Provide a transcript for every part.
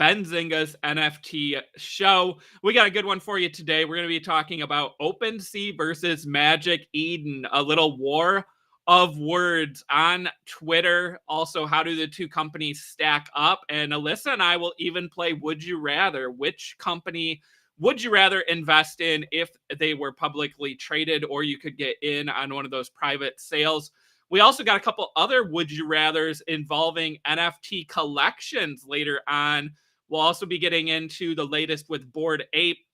Benzinga's NFT show. We got a good one for you today. We're going to be talking about OpenSea versus Magic Eden, a little war of words on Twitter. Also, how do the two companies stack up? And Alyssa and I will even play Would You Rather. Which company would you rather invest in if they were publicly traded, or you could get in on one of those private sales? We also got a couple other Would You Rathers involving NFT collections later on. We'll also be getting into the latest with Bored Ape.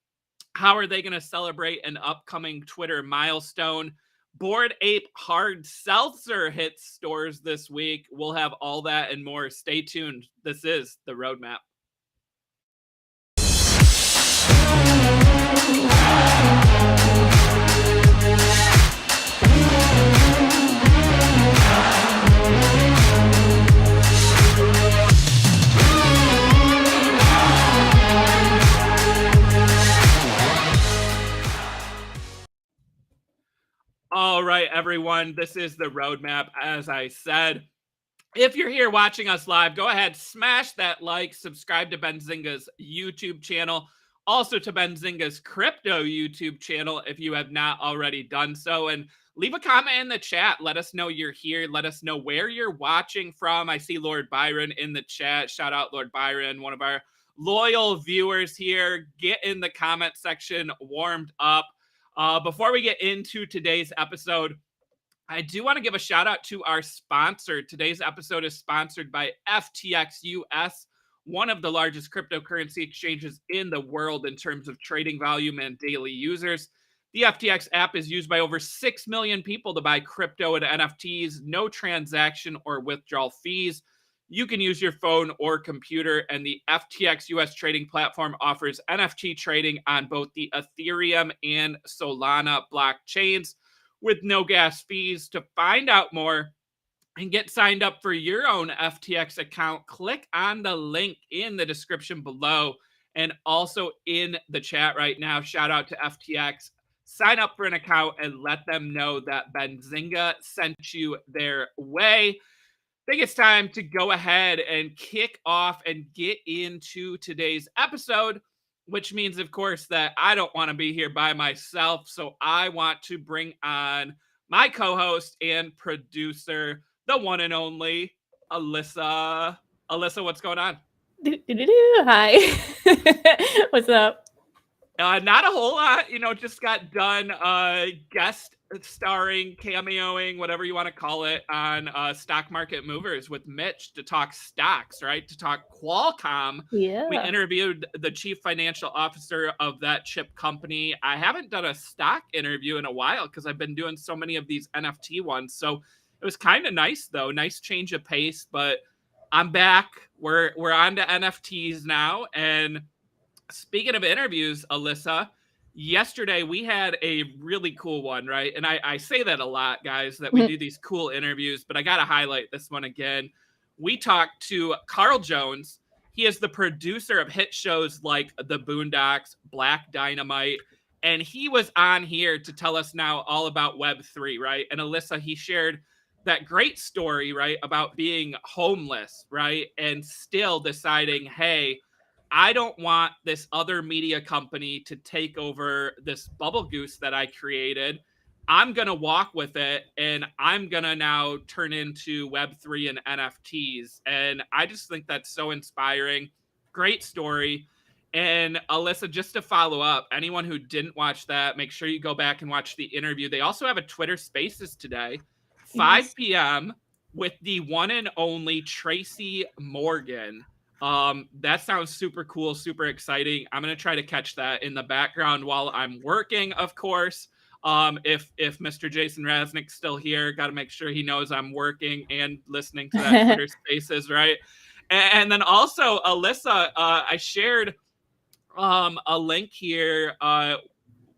How are they going to celebrate an upcoming Twitter milestone? Bored Ape Hard Seltzer hits stores this week. We'll have all that and more. Stay tuned. This is The Roadmap. All right, everyone, this is The Roadmap. As I said, if you're here watching us live, go ahead, smash that like, subscribe to Benzinga's YouTube channel, also to Benzinga's crypto YouTube channel if you have not already done so, and leave a comment in the chat. Let us know you're here. Let us know where you're watching from. I see Lord Byron in the chat. Shout out Lord Byron, one of our loyal viewers here. Get in the comment section warmed up. Before we get into today's episode, I do want to give a shout out to our sponsor. Today's episode is sponsored by FTX US, one of the largest cryptocurrency exchanges in the world in terms of trading volume and daily users. The FTX app is used by over 6 million people to buy crypto and NFTs, no transaction or withdrawal fees. You can use your phone or computer, and the FTX US trading platform offers NFT trading on both the Ethereum and Solana blockchains with no gas fees. To find out more and get signed up for your own FTX account, click on the link in the description below and also in the chat right now. Shout out to FTX. Sign up for an account and let them know that Benzinga sent you their way. I think it's time to go ahead and kick off and get into today's episode, which means, of course, that I don't want to be here by myself. So I want to bring on my co-host and producer, the one and only Alyssa. Alyssa, what's going on? Hi. What's up? Not a whole lot, just got done guest starring, cameoing, whatever you want to call it, on Stock Market Movers with Mitch to talk stocks, right? To talk Qualcomm. Yeah. We interviewed the chief financial officer of that chip company. I haven't done a stock interview in a while because I've been doing so many of these NFT ones. So it was kind of nice, though. Nice change of pace, but I'm back. We're on to NFTs now, and speaking of interviews, Alyssa, yesterday we had a really cool one, right? And I say that a lot, guys, that we do these cool interviews, but I got to highlight this one again. We talked to Carl Jones. He is the producer of hit shows like The Boondocks, Black Dynamite, and he was on here to tell us now all about Web3, right? And Alyssa, he shared that great story, right, about being homeless, right? And still deciding, hey, I don't want this other media company to take over this bubble goose that I created. I'm going to walk with it, and I'm going to now turn into Web3 and NFTs. And I just think that's so inspiring. Great story. And Alyssa, just to follow up, anyone who didn't watch that, make sure you go back and watch the interview. They also have a Twitter Spaces today, 5 p.m. with the one and only Tracy Morgan. That sounds super cool, super exciting. I'm going to try to catch that in the background while I'm working, of course. If Mr. Jason Raznick's still here, got to make sure he knows I'm working and listening to that Twitter Spaces, right? And then also, Alyssa, I shared a link here.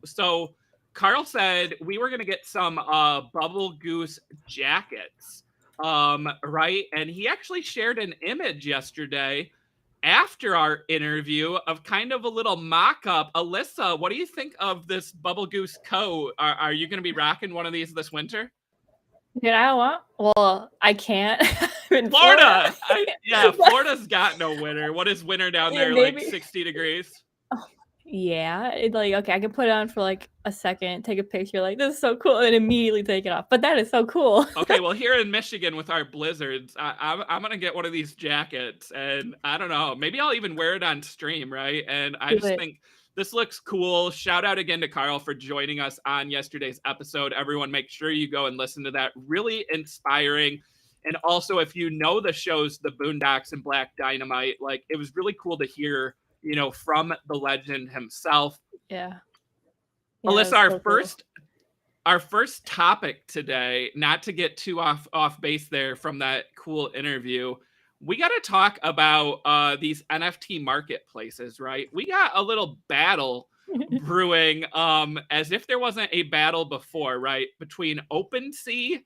So Carl said we were going to get some Bubble Goose jackets. Right? And he actually shared an image yesterday after our interview of kind of a little mock-up. Alyssa, what do you think of this Bubble Goose coat? Are you going to be rocking one of these this winter? Dude, I don't want. Well, I can't in Florida. Florida's got no winter. What is winter down there? Like maybe. 60 degrees? Yeah, it's like, okay, I can put it on for like a second, take a picture, like this is so cool, and immediately take it off. But that is so cool. Okay, well, here in Michigan with our blizzards, I'm gonna get one of these jackets, and I don't know, maybe I'll even wear it on stream, right? And I just think this looks cool. Shout out again to Carl for joining us on yesterday's episode. Everyone, make sure you go and listen to that. Really inspiring. And also, if you know the shows, The Boondocks and Black Dynamite, like it was really cool to hear, from the legend himself. Yeah. Alyssa, our first topic today, not to get too off base there from that cool interview, we got to talk about these NFT marketplaces, right? We got a little battle brewing, as if there wasn't a battle before, right? Between OpenSea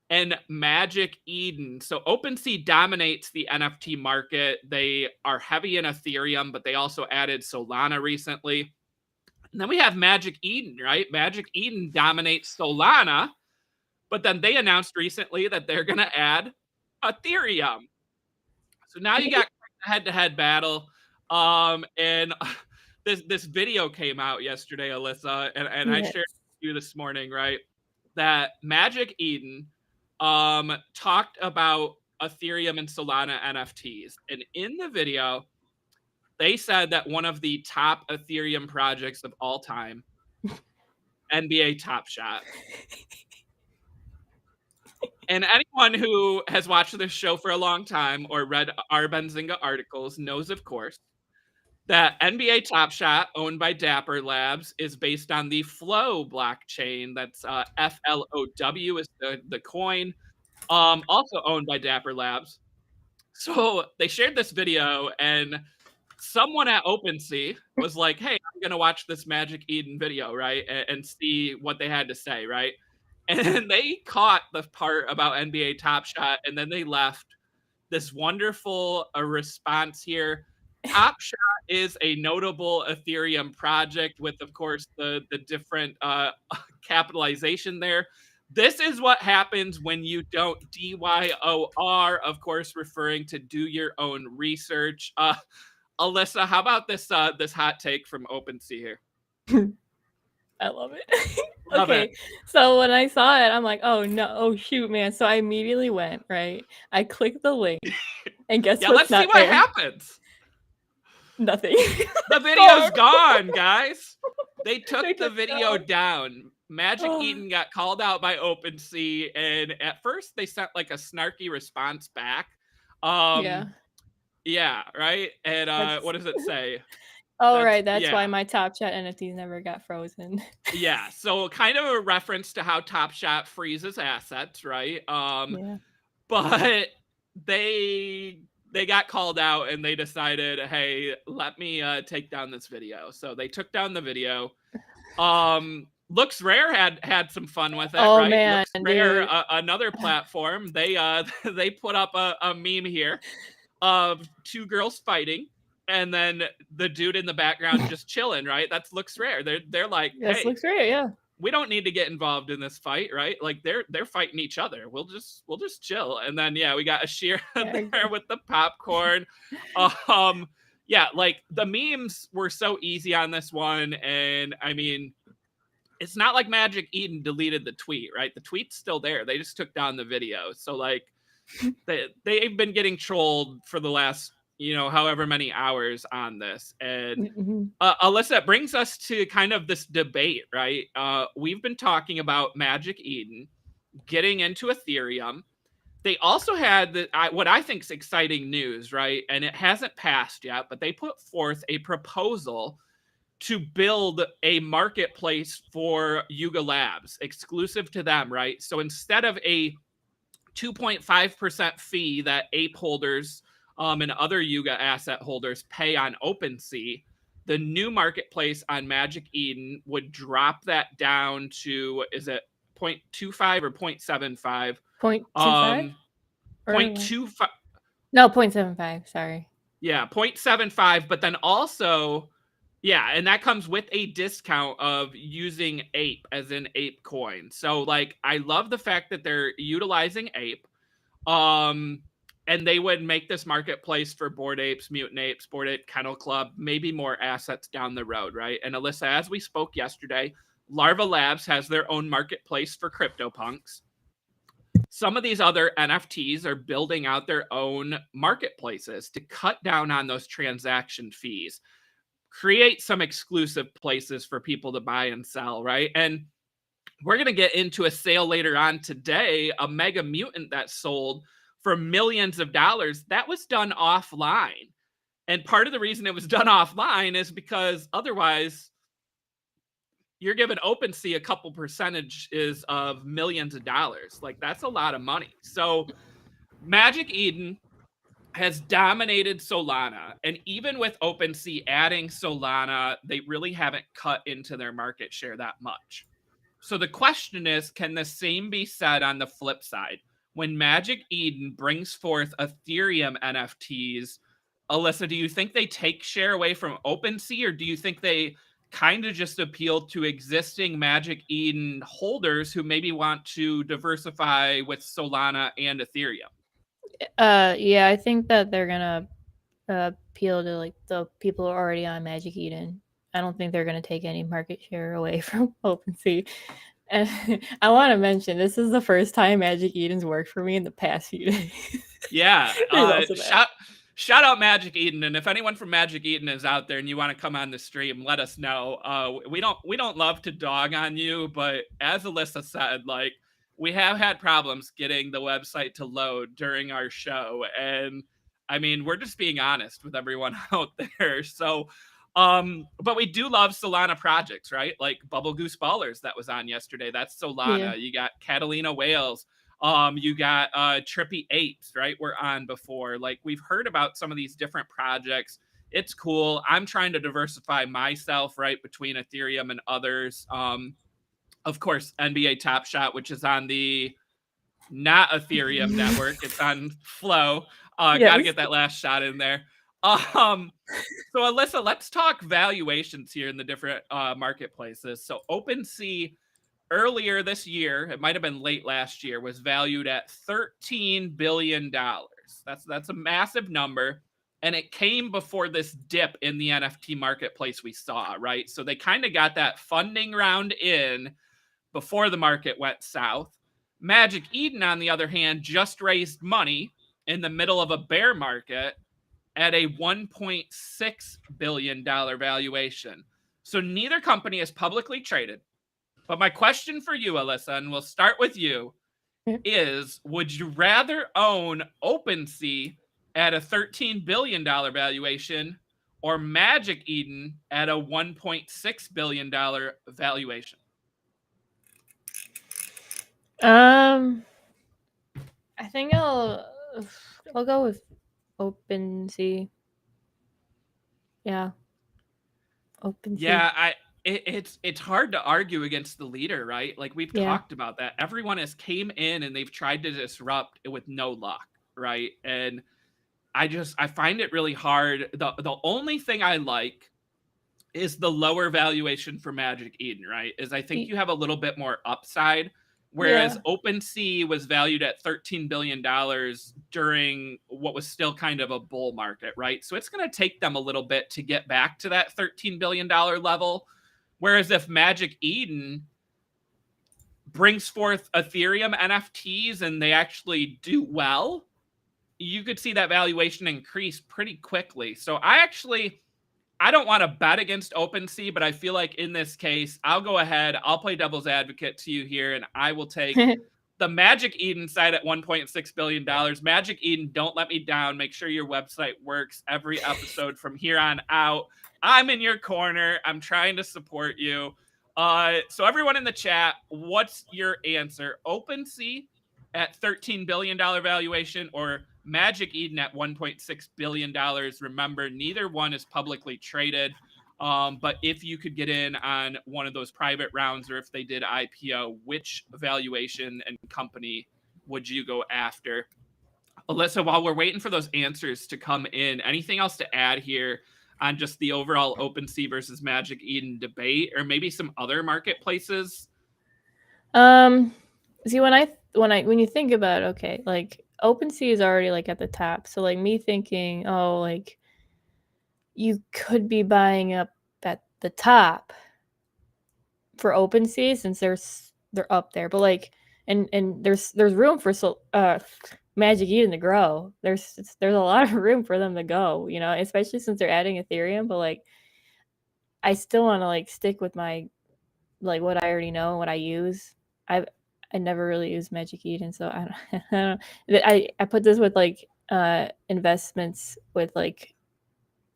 and Magic Eden. So OpenSea dominates the NFT market. They are heavy in Ethereum, but they also added Solana recently. And then we have Magic Eden, right? Magic Eden dominates Solana, but then they announced recently that they're going to add Ethereum. So now you got a head-to-head battle. And this video came out yesterday, Alyssa, and I shared it with you this morning, right? That Magic Eden talked about Ethereum and Solana NFTs. And in the video, they said that one of the top Ethereum projects of all time, NBA Top Shot. And anyone who has watched this show for a long time or read our Benzinga articles knows, of course, that NBA Top Shot, owned by Dapper Labs, is based on the Flow blockchain. That's FLOW is the coin, also owned by Dapper Labs. So they shared this video, and someone at OpenSea was like, hey, I'm going to watch this Magic Eden video, right? And see what they had to say, right? And they caught the part about NBA Top Shot, and then they left this wonderful response here. Top Shot is a notable Ethereum project with, of course, the different capitalization there. This is what happens when you don't DYOR, of course, referring to do your own research. Alyssa, how about this hot take from OpenSea here? I love it. Okay, so when I saw it, I'm like, oh no, oh shoot, man. So I immediately went, right? I clicked the link, and guess what's not there? Let's see what happens. Nothing. The video's gone, guys. They took the video down. Magic Eden got called out by OpenSea, and at first they sent like a snarky response back. Yeah, right? And what does it say? Oh, right. That's why my Top Shot NFTs never got frozen. Yeah, so kind of a reference to how Top Shot freezes assets, right? But they got called out, and they decided, hey, let me take down this video. So they took down the video. Looks Rare had some fun with it, right? Man, Looks Rare, another platform. They put up a meme here of two girls fighting, and then the dude in the background just chilling, right? That's Looks Rare. They're like, hey, Looks Rare, yeah. We don't need to get involved in this fight, right? Like they're fighting each other. We'll just chill. And then we got a sheer there with the popcorn. Like the memes were so easy on this one, and I mean, it's not like Magic Eden deleted the tweet, right? The tweet's still there. They just took down the video. So like they've been getting trolled for the last however many hours on this. And Alyssa, it brings us to kind of this debate, right? We've been talking about Magic Eden getting into Ethereum. They also had what I think is exciting news, right? And it hasn't passed yet, but they put forth a proposal to build a marketplace for Yuga Labs, exclusive to them, right? So instead of a 2.5% fee that ape holders and other Yuga asset holders pay on OpenSea, the new marketplace on Magic Eden would drop that down to, is it 0.25 or 0.75? 0.25? 0.25. No, 0.75, sorry. Yeah, 0.75, but then also, and that comes with a discount of using Ape, as in Ape coin. So, like, I love the fact that they're utilizing Ape. and they would make this marketplace for Bored Apes, Mutant Apes, Bored Ape Kennel Club, maybe more assets down the road, right? And Alyssa, as we spoke yesterday, Larva Labs has their own marketplace for CryptoPunks. Some of these other NFTs are building out their own marketplaces to cut down on those transaction fees, create some exclusive places for people to buy and sell, right? And we're going to get into a sale later on today, a Mega Mutant that sold for millions of dollars. That was done offline. And part of the reason it was done offline is because otherwise you're giving OpenSea a couple percentages of millions of dollars. Like, that's a lot of money. So Magic Eden has dominated Solana. And even with OpenSea adding Solana, they really haven't cut into their market share that much. So the question is, can the same be said on the flip side? When Magic Eden brings forth Ethereum NFTs, Alyssa, do you think they take share away from OpenSea, or do you think they kind of just appeal to existing Magic Eden holders who maybe want to diversify with Solana and Ethereum? Yeah, I think that they're gonna appeal to like the people who are already on Magic Eden. I don't think they're gonna take any market share away from OpenSea. And I want to mention this is the first time Magic Eden's worked for me in the past few days. Yeah, shout out Magic Eden, and if anyone from Magic Eden is out there and you want to come on the stream, let us know. We don't love to dog on you, but as Alyssa said, like, we have had problems getting the website to load during our show, and I mean, we're just being honest with everyone out there. So, but we do love Solana projects, right? Like Bubble Goose Ballers that was on yesterday. That's Solana. Yeah. You got Catalina Whales. You got Trippy Apes, right? We're on before. Like, we've heard about some of these different projects. It's cool. I'm trying to diversify myself, right, between Ethereum and others. Of course, NBA Top Shot, which is on the not Ethereum network. It's on Flow. Gotta get that last shot in there. So Alyssa, let's talk valuations here in the different marketplaces. So OpenSea earlier this year, it might have been late last year, was valued at $13 billion. That's a massive number. And it came before this dip in the NFT marketplace we saw, right? So they kind of got that funding round in before the market went south. Magic Eden, on the other hand, just raised money in the middle of a bear market at a $1.6 billion valuation. So neither company is publicly traded. But my question for you, Alyssa, and we'll start with you, is would you rather own OpenSea at a $13 billion valuation or Magic Eden at a $1.6 billion valuation? I think I'll go with OpenSea. Yeah. OpenSea. Yeah, it's hard to argue against the leader, right? Like, we've talked about that. Everyone has came in and they've tried to disrupt with no luck, right? And I find it really hard. The only thing I like is the lower valuation for Magic Eden, right? Is I think you have a little bit more upside. Whereas OpenSea was valued at $13 billion during what was still kind of a bull market, right? So it's going to take them a little bit to get back to that $13 billion level. Whereas if Magic Eden brings forth Ethereum NFTs and they actually do well, you could see that valuation increase pretty quickly. So I don't want to bet against OpenSea, but I feel like in this case, I'll go ahead. I'll play devil's advocate to you here, and I will take the Magic Eden side at $1.6 billion. Magic Eden, don't let me down. Make sure your website works every episode from here on out. I'm in your corner. I'm trying to support you. So everyone in the chat, what's your answer? OpenSea at $13 billion valuation or Magic Eden at $1.6 billion. Remember, neither one is publicly traded. But if you could get in on one of those private rounds or if they did IPO, which valuation and company would you go after? Alyssa, while we're waiting for those answers to come in, anything else to add here on just the overall OpenSea versus Magic Eden debate, or maybe some other marketplaces? See, when you think about, okay, like OpenSea is already like at the top. So like me thinking, oh, like you could be buying up at the top for OpenSea since they're up there. But like and there's room for Magic Eden to grow. There's a lot of room for them to go, you know, especially since they're adding Ethereum, but like I still want to like stick with my like what I already know, what I use. I never really used Magic Eden, so I don't, I don't I put this with like investments with like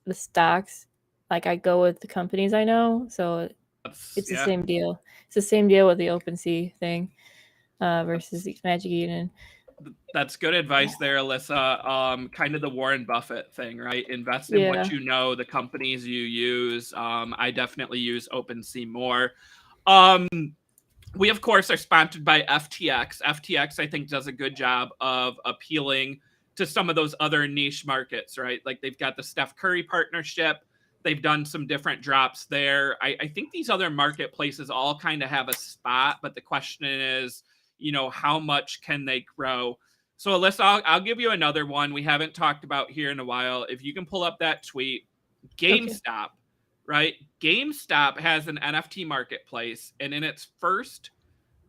the stocks. Like I go with the companies I know, so it's the Yeah, same deal. It's the same deal with the OpenSea thing versus the Magic Eden. that's good advice there, Alyssa. Kind of the Warren Buffett thing, right? Invest in what Yeah. you know, the companies you use. I definitely use OpenSea more. Um, we of course are sponsored by FTX. FTX, I think, does a good job of appealing to some of those other niche markets, right? Like they've got the Steph Curry partnership. They've done some different drops there. I think these other marketplaces all kind of have a spot, but the question is, how much can they grow? So Alyssa, I'll give you another one we haven't talked about here in a while. If you can pull up that tweet, Okay. GameStop, right? GameStop has an NFT marketplace, and in its first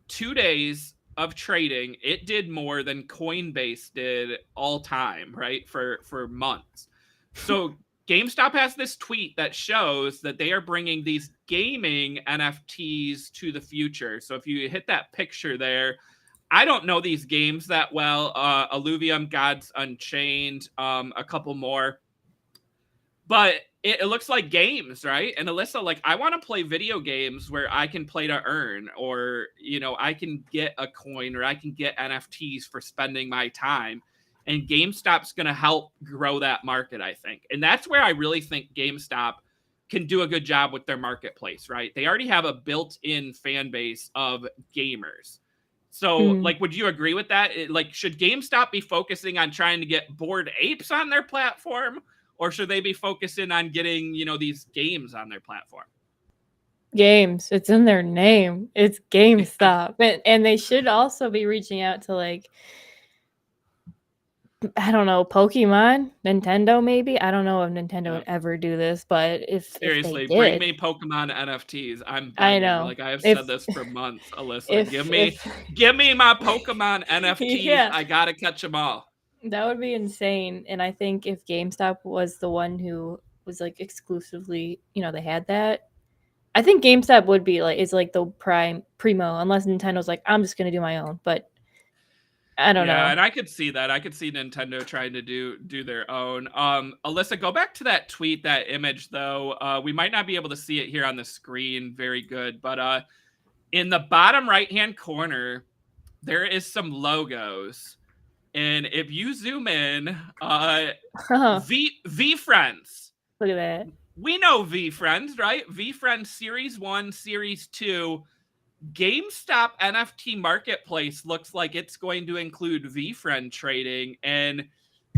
2 days of trading, it did more than Coinbase did all time, right? For months. So GameStop has this tweet that shows that they are bringing these gaming NFTs to the future. So if you hit that picture there, I don't know these games that well. Alluvium, Gods Unchained, a couple more. But it looks like games, right? And Alyssa, like, I want to play video games where I can play to earn, or, I can get a coin, or I can get NFTs for spending my time. And GameStop's going to help grow that market, I think. And that's where I really think GameStop can do a good job with their marketplace, right? They already have a built-in fan base of gamers. So, Mm. like, would you agree with that? Like, should GameStop be focusing on trying to get Bored Apes on their platform? Or should they be focusing on getting, these games on their platform? Games. It's in their name. It's GameStop. And they should also be reaching out to like I don't know, Pokemon, Nintendo maybe. I don't know if Nintendo would Yeah. ever do this, but if they Seriously, bring did, me Pokemon NFTs. I'm I begging. know. Like I have said If this for months, Alyssa. Give me if give me my Pokemon NFTs. yeah, I gotta catch them all. that would be insane. And I think if GameStop was the one who was like exclusively, they had that. I think GameStop would be like is like the primo, unless Nintendo's like, I'm just gonna do my own. But I don't Yeah, know. and I could see that. I could see Nintendo trying to do their own. Alyssa, go back to that tweet, that image though. We might not be able to see it here on the screen very good, but in the bottom right hand corner, there is some logos. And if you zoom in, V Friends. Look at that. We know V Friends, right? V Friends Series 1, Series 2. GameStop NFT marketplace looks like it's going to include VFriend trading. And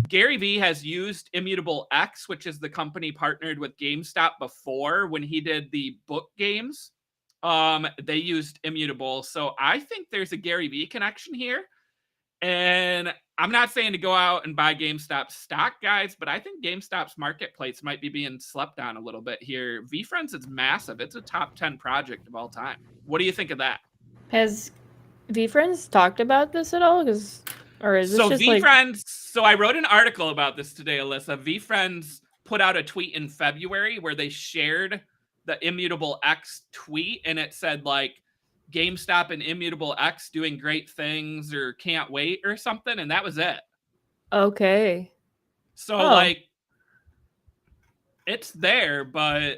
Gary Vee has used Immutable X, which is the company partnered with GameStop before when he did the book games. They used Immutable. So I think there's a Gary Vee connection here. And I'm not saying to go out and buy GameStop stock, guys, but I think GameStop's marketplace might be being slept on a little bit here. VFriends is massive. It's a top 10 project of all time. What do you think of that? Has VFriends talked about this at all? Or is this So just like VFriends, so I wrote an article about this today, Alyssa. VFriends put out a tweet in February where they shared the Immutable X tweet, and it said like GameStop and Immutable X doing great things or can't wait or something, and that was it. okay? So Oh, like it's there, but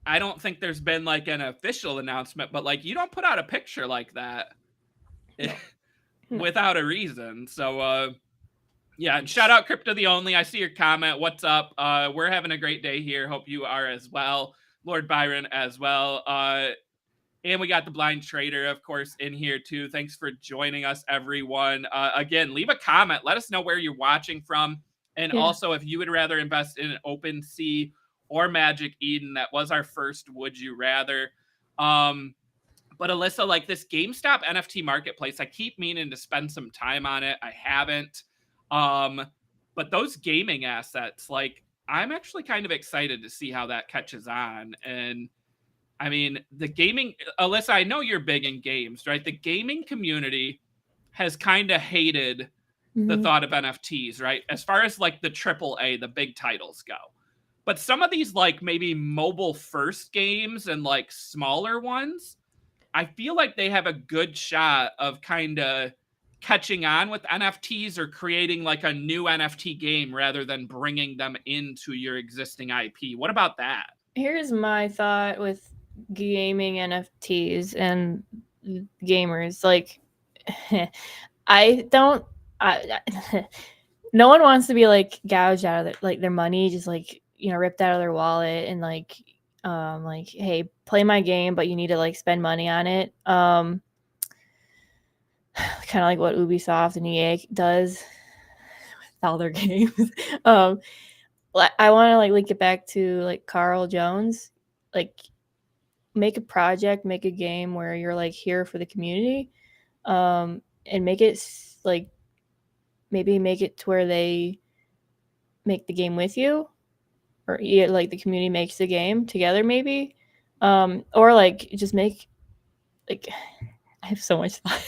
I don't think there's been like an official announcement. But like you don't put out a picture like that no, no. without a reason. So yeah, and shout out Crypto the Only. I see your comment. What's up? We're having a great day here. Hope you are as well. Lord Byron as well. And we got the Blind Trader, of course, in here too. Thanks for joining us, everyone. Again, leave a comment. Let us know where you're watching from. And Yeah. also, if you would rather invest in an OpenSea or Magic Eden, that was our first Would You Rather. But Alyssa, like this GameStop NFT marketplace, I keep meaning to spend some time on it. I haven't. But those gaming assets, like I'm actually kind of excited to see how that catches on. And I mean, the gaming, Alyssa, I know you're big in games, right? The gaming community has kind of hated the thought of NFTs, right? As far as like the AAA, the big titles go. But some of these like maybe mobile first games and like smaller ones, I feel like they have a good shot of kind of catching on with NFTs or creating like a new NFT game rather than bringing them into your existing IP. What about that? Here's my thought with gaming NFTs and gamers. Like, I don't. No one wants to be like gouged out of their money, just like ripped out of their wallet, and like hey, play my game, but you need to like spend money on it. Kind of like what Ubisoft and EA does with all their games. I want to like link it back to like Carl Jones, like make a project, make a game where you're like here for the community, and make it like maybe make it to where they make the game with you, or like the community makes the game together, maybe, or like just make like I have so much thought.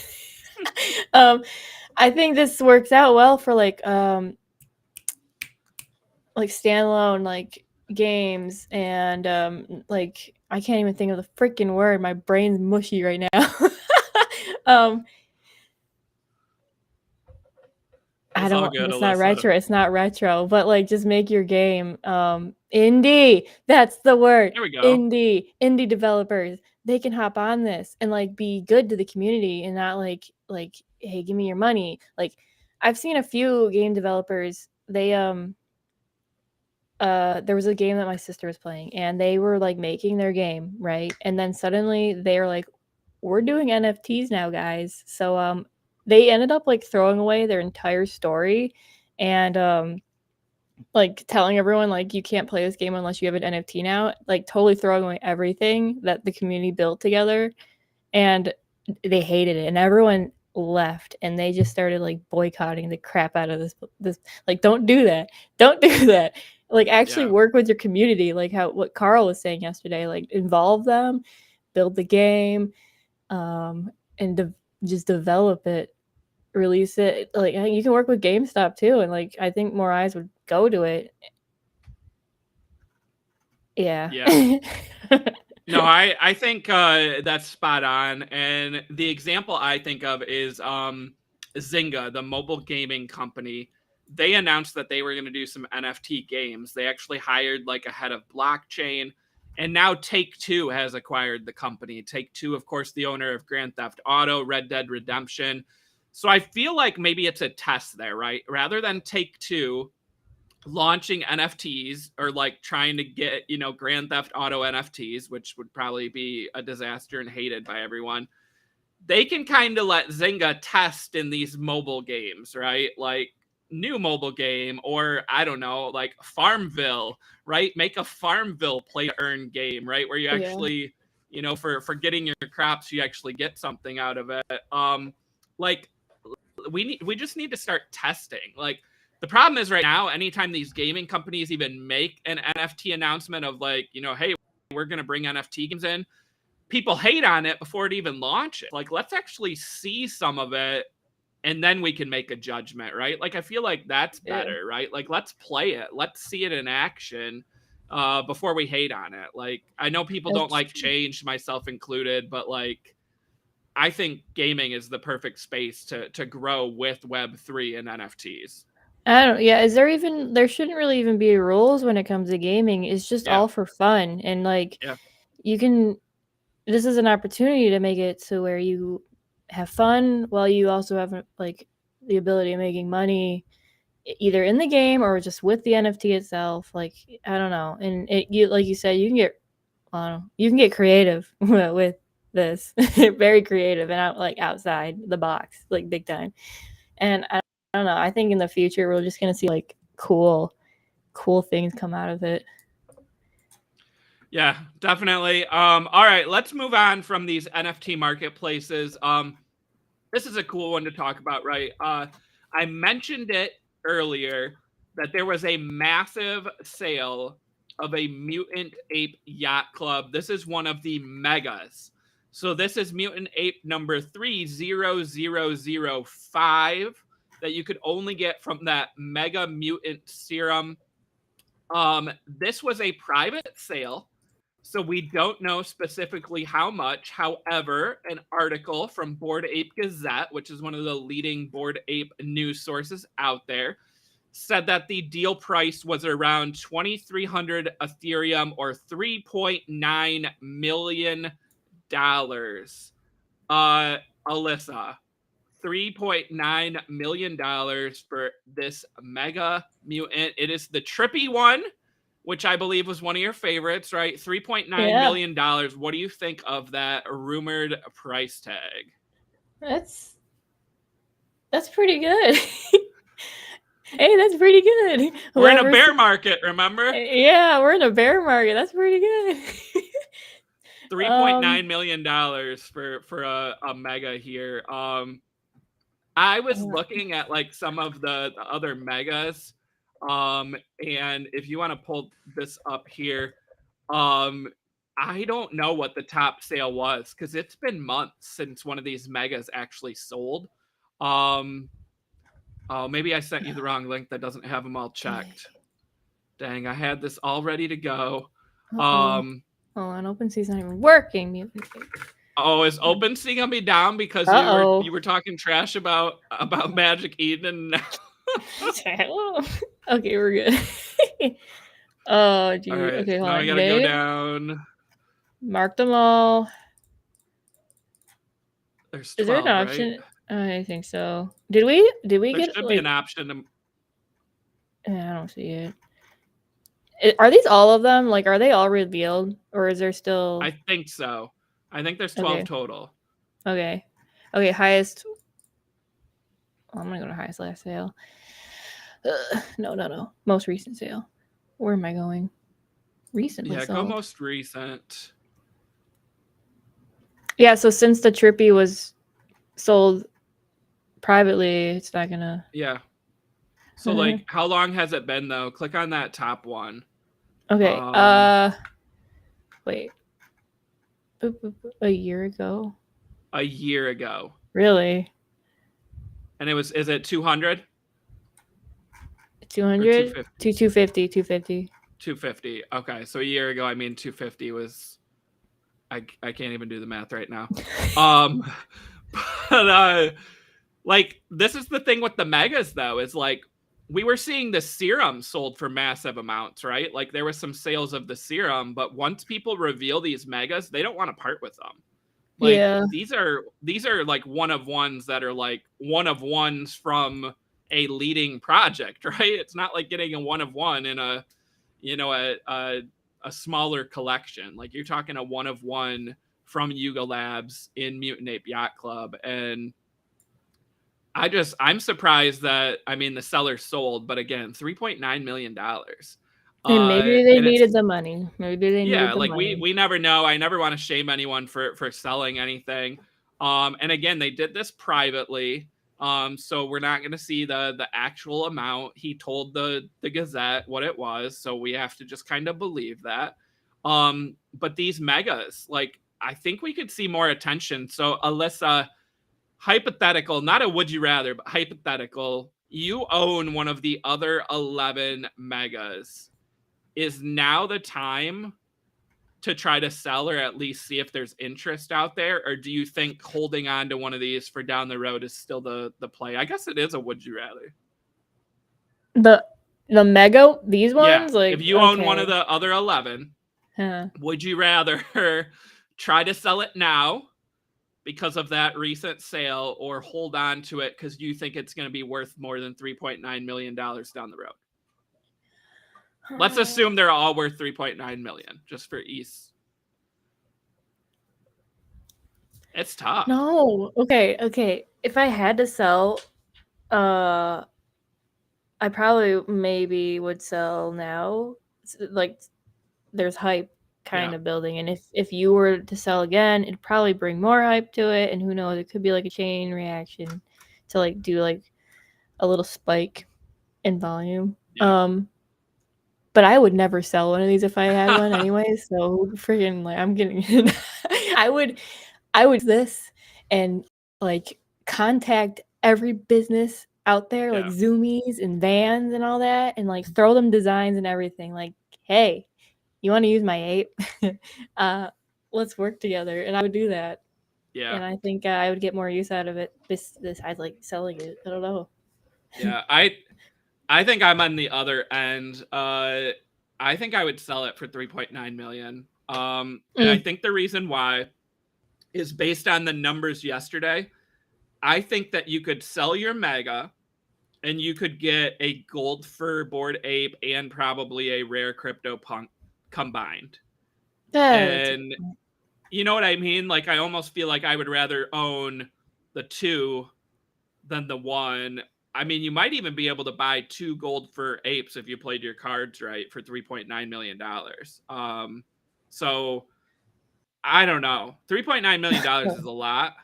I think this works out well for like standalone like games, and like I can't even think of the freaking word. My brain's mushy right now. I don't. Good, It's Alyssa. not retro. It's not retro. But like, just make your game indie. That's the word. There we go. Indie developers. They can hop on this and like be good to the community and not like hey, give me your money. Like, I've seen a few game developers. They there was a game that my sister was playing, and they were like making their game, right? And then suddenly they were like, we're doing NFTs now, guys. So they ended up like throwing away their entire story and like telling everyone like you can't play this game unless you have an NFT now, like totally throwing away everything that the community built together. And they hated it, and everyone left, and they just started like boycotting the crap out of this like, don't do that. Like, actually work with your community, like what Carl was saying yesterday, like involve them, build the game, and just develop it, release it. Like, you can work with GameStop too, and like I think more eyes would go to it. Yeah. No, I think that's spot on. And the example I think of is Zynga, the mobile gaming company. They announced that they were going to do some NFT games. They actually hired like a head of blockchain. And now Take-Two has acquired the company. Take-Two, of course, the owner of Grand Theft Auto, Red Dead Redemption. So I feel like maybe it's a test there, right? Rather than Take-Two launching NFTs or like trying to get, Grand Theft Auto NFTs, which would probably be a disaster and hated by everyone, they can kind of let Zynga test in these mobile games, right? Like new mobile game, or I don't know, like Farmville, right? Make a Farmville play to earn game, right? Where you actually, for getting your crops, you actually get something out of it. Like we just need to start testing. Like, the problem is right now, anytime these gaming companies even make an NFT announcement of like, hey, we're going to bring NFT games in, people hate on it before it even launches. Like, let's actually see some of it, and then we can make a judgment, right? Like, I feel like that's better, right? Like, let's play it. Let's see it in action before we hate on it. Like, I know people don't like change, myself included, but like, I think gaming is the perfect space to grow with Web3 and NFTs. There shouldn't really even be rules when it comes to gaming. It's just all for fun. And like, this is an opportunity to make it so where you have fun while you also have like the ability of making money either in the game or just with the NFT itself. Like, I don't know. And like you said, you can get creative with this. Very creative and outside the box, like big time. And I don't know. I think in the future we're just gonna see like cool things come out of it. Yeah, definitely. All right, let's move on from these NFT marketplaces. This is a cool one to talk about, right? I mentioned it earlier that there was a massive sale of a Mutant Ape Yacht Club. This is one of the megas. So this is Mutant Ape number 30005 that you could only get from that Mega Mutant Serum. This was a private sale, so we don't know specifically how much. However, an article from Bored Ape Gazette, which is one of the leading Bored Ape news sources out there, said that the deal price was around 2,300 Ethereum or $3.9 million. Alyssa, $3.9 million for this Mega Mutant. It is the trippy one, which I believe was one of your favorites, right? $3.9 million. What do you think of that rumored price tag? That's pretty good. Hey, that's pretty good. We're in a bear market, remember? Yeah, we're in a bear market. That's pretty good. $3.9 million for a mega here. I was looking at like some of the other megas. And if you want to pull this up here, I don't know what the top sale was because it's been months since one of these megas actually sold. Oh, maybe I sent you the wrong link that doesn't have them all checked. Dang, I had this all ready to go. Hold on, OpenSea's not even working. Oh, is OpenSea gonna be down because you were talking trash about Magic Eden? Okay, we're good. Oh, geez. Right, okay, hold now on. I gotta go down. Mark them all. There's 12, is there an option? Right? I think so. Did we there get? There should be an option to... I don't see it. Are these all of them? Like, are they all revealed, or is there still? I think so. I think there's 12 total. Okay. Okay. Highest. Well, I'm gonna go to highest last sale. No. Most recent sale. Where am I going? Recently sold. Go most recent. Yeah, so since the Trippy was sold privately, it's not gonna... Yeah. So, like, how long has it been, though? Click on that top one. Okay. Wait. A year ago? A year ago. Really? And is it 200? 200? 250. 250. Okay, so a year ago, I mean, 250 was... I can't even do the math right now. But, like, this is the thing with the megas, though, is, like, we were seeing the serum sold for massive amounts, right? Like, there was some sales of the serum, but once people reveal these megas, they don't want to part with them. Like, these are like one of ones that are like one of ones from a leading project, right? It's not like getting a one of one in a, you know, a smaller collection. Like, you're talking a one of one from Yuga Labs in Mutant Ape Yacht Club. And I'm surprised that, I mean, the seller sold, but again, $3.9 million. And maybe they needed the money. Maybe they needed the money. we never know. I never want to shame anyone for selling anything. And again, they did this privately. So we're not going to see the actual amount. He told the Gazette what it was, so we have to just kind of believe that. But these megas, like, I think we could see more attention. So, Alyssa, hypothetical, not a would you rather, but hypothetical, you own one of the other 11 megas. Is now the time to try to sell or at least see if there's interest out there? Or do you think holding on to one of these for down the road is still the play? I guess it is a would you rather. The mega, these ones? Yeah. Like, if you own one of the other 11, would you rather try to sell it now because of that recent sale, or hold on to it because you think it's going to be worth more than $3.9 million down the road? Let's assume they're all worth $3.9 million, just for ease. It's tough. No. Okay. If I had to sell, I probably maybe would sell now. Like, there's hype kind Yeah. of building. And if you were to sell again, it'd probably bring more hype to it, and who knows, it could be like a chain reaction to like do like a little spike in volume. Yeah. But I would never sell one of these if I had one anyway. So freaking like I'm getting I would this and like contact every business out there, like Yeah. Zoomies and Vans and all that, and like throw them designs and everything. Like, hey, you want to use my ape? Let's work together. And I would do that. Yeah. And I think I would get more use out of it. Besides like selling it. I don't know. Yeah. I think I'm on the other end. I think I would sell it for 3.9 million. And I think the reason why is based on the numbers yesterday. I think that you could sell your mega and you could get a gold fur Bored Ape and probably a rare crypto punk combined. And you know what I mean? Like, I almost feel like I would rather own the two than the one. I mean, you might even be able to buy 2 gold fur apes if you played your cards right for $3.9 million. So I don't know. $3.9 million is a lot.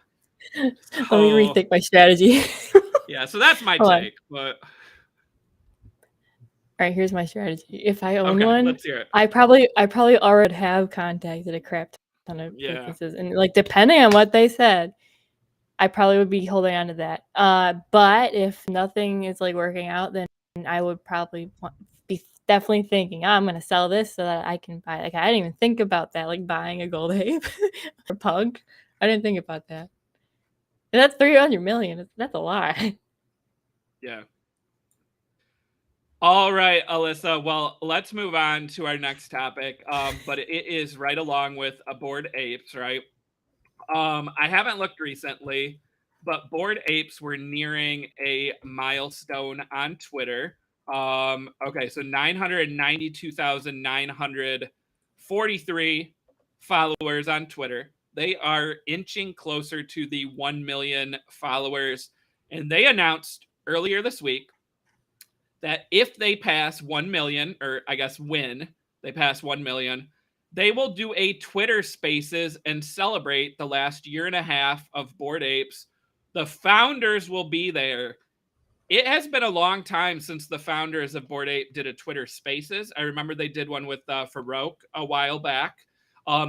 Let me So rethink my strategy. yeah, so that's my Hold on. take. But All right, here's my strategy. If I own okay, one, let's hear it. I probably already have contacted a crap ton of Yeah. businesses, and like depending on what they said, I probably would be holding on to that. But if nothing is like working out, then I would probably be definitely thinking, I'm gonna sell this so that I can buy. Like I didn't even think about that, like buying a gold ape or pug. I didn't think about that. And that's 300 million. That's a lot. Yeah. All right, Alyssa. Well, let's move on to our next topic. But it is right along with Bored Apes, right? I haven't looked recently, but Bored Apes were nearing a milestone on Twitter. Okay, so 992,943 followers on Twitter. They are inching closer to the 1 million followers. And they announced earlier this week that if they pass 1 million, or I guess when they pass 1 million, they will do a Twitter Spaces and celebrate the last year and a half of Bored Apes. The founders will be there. It has been a long time since the founders of Bored Ape did a Twitter Spaces. I remember they did one with Farouk a while back.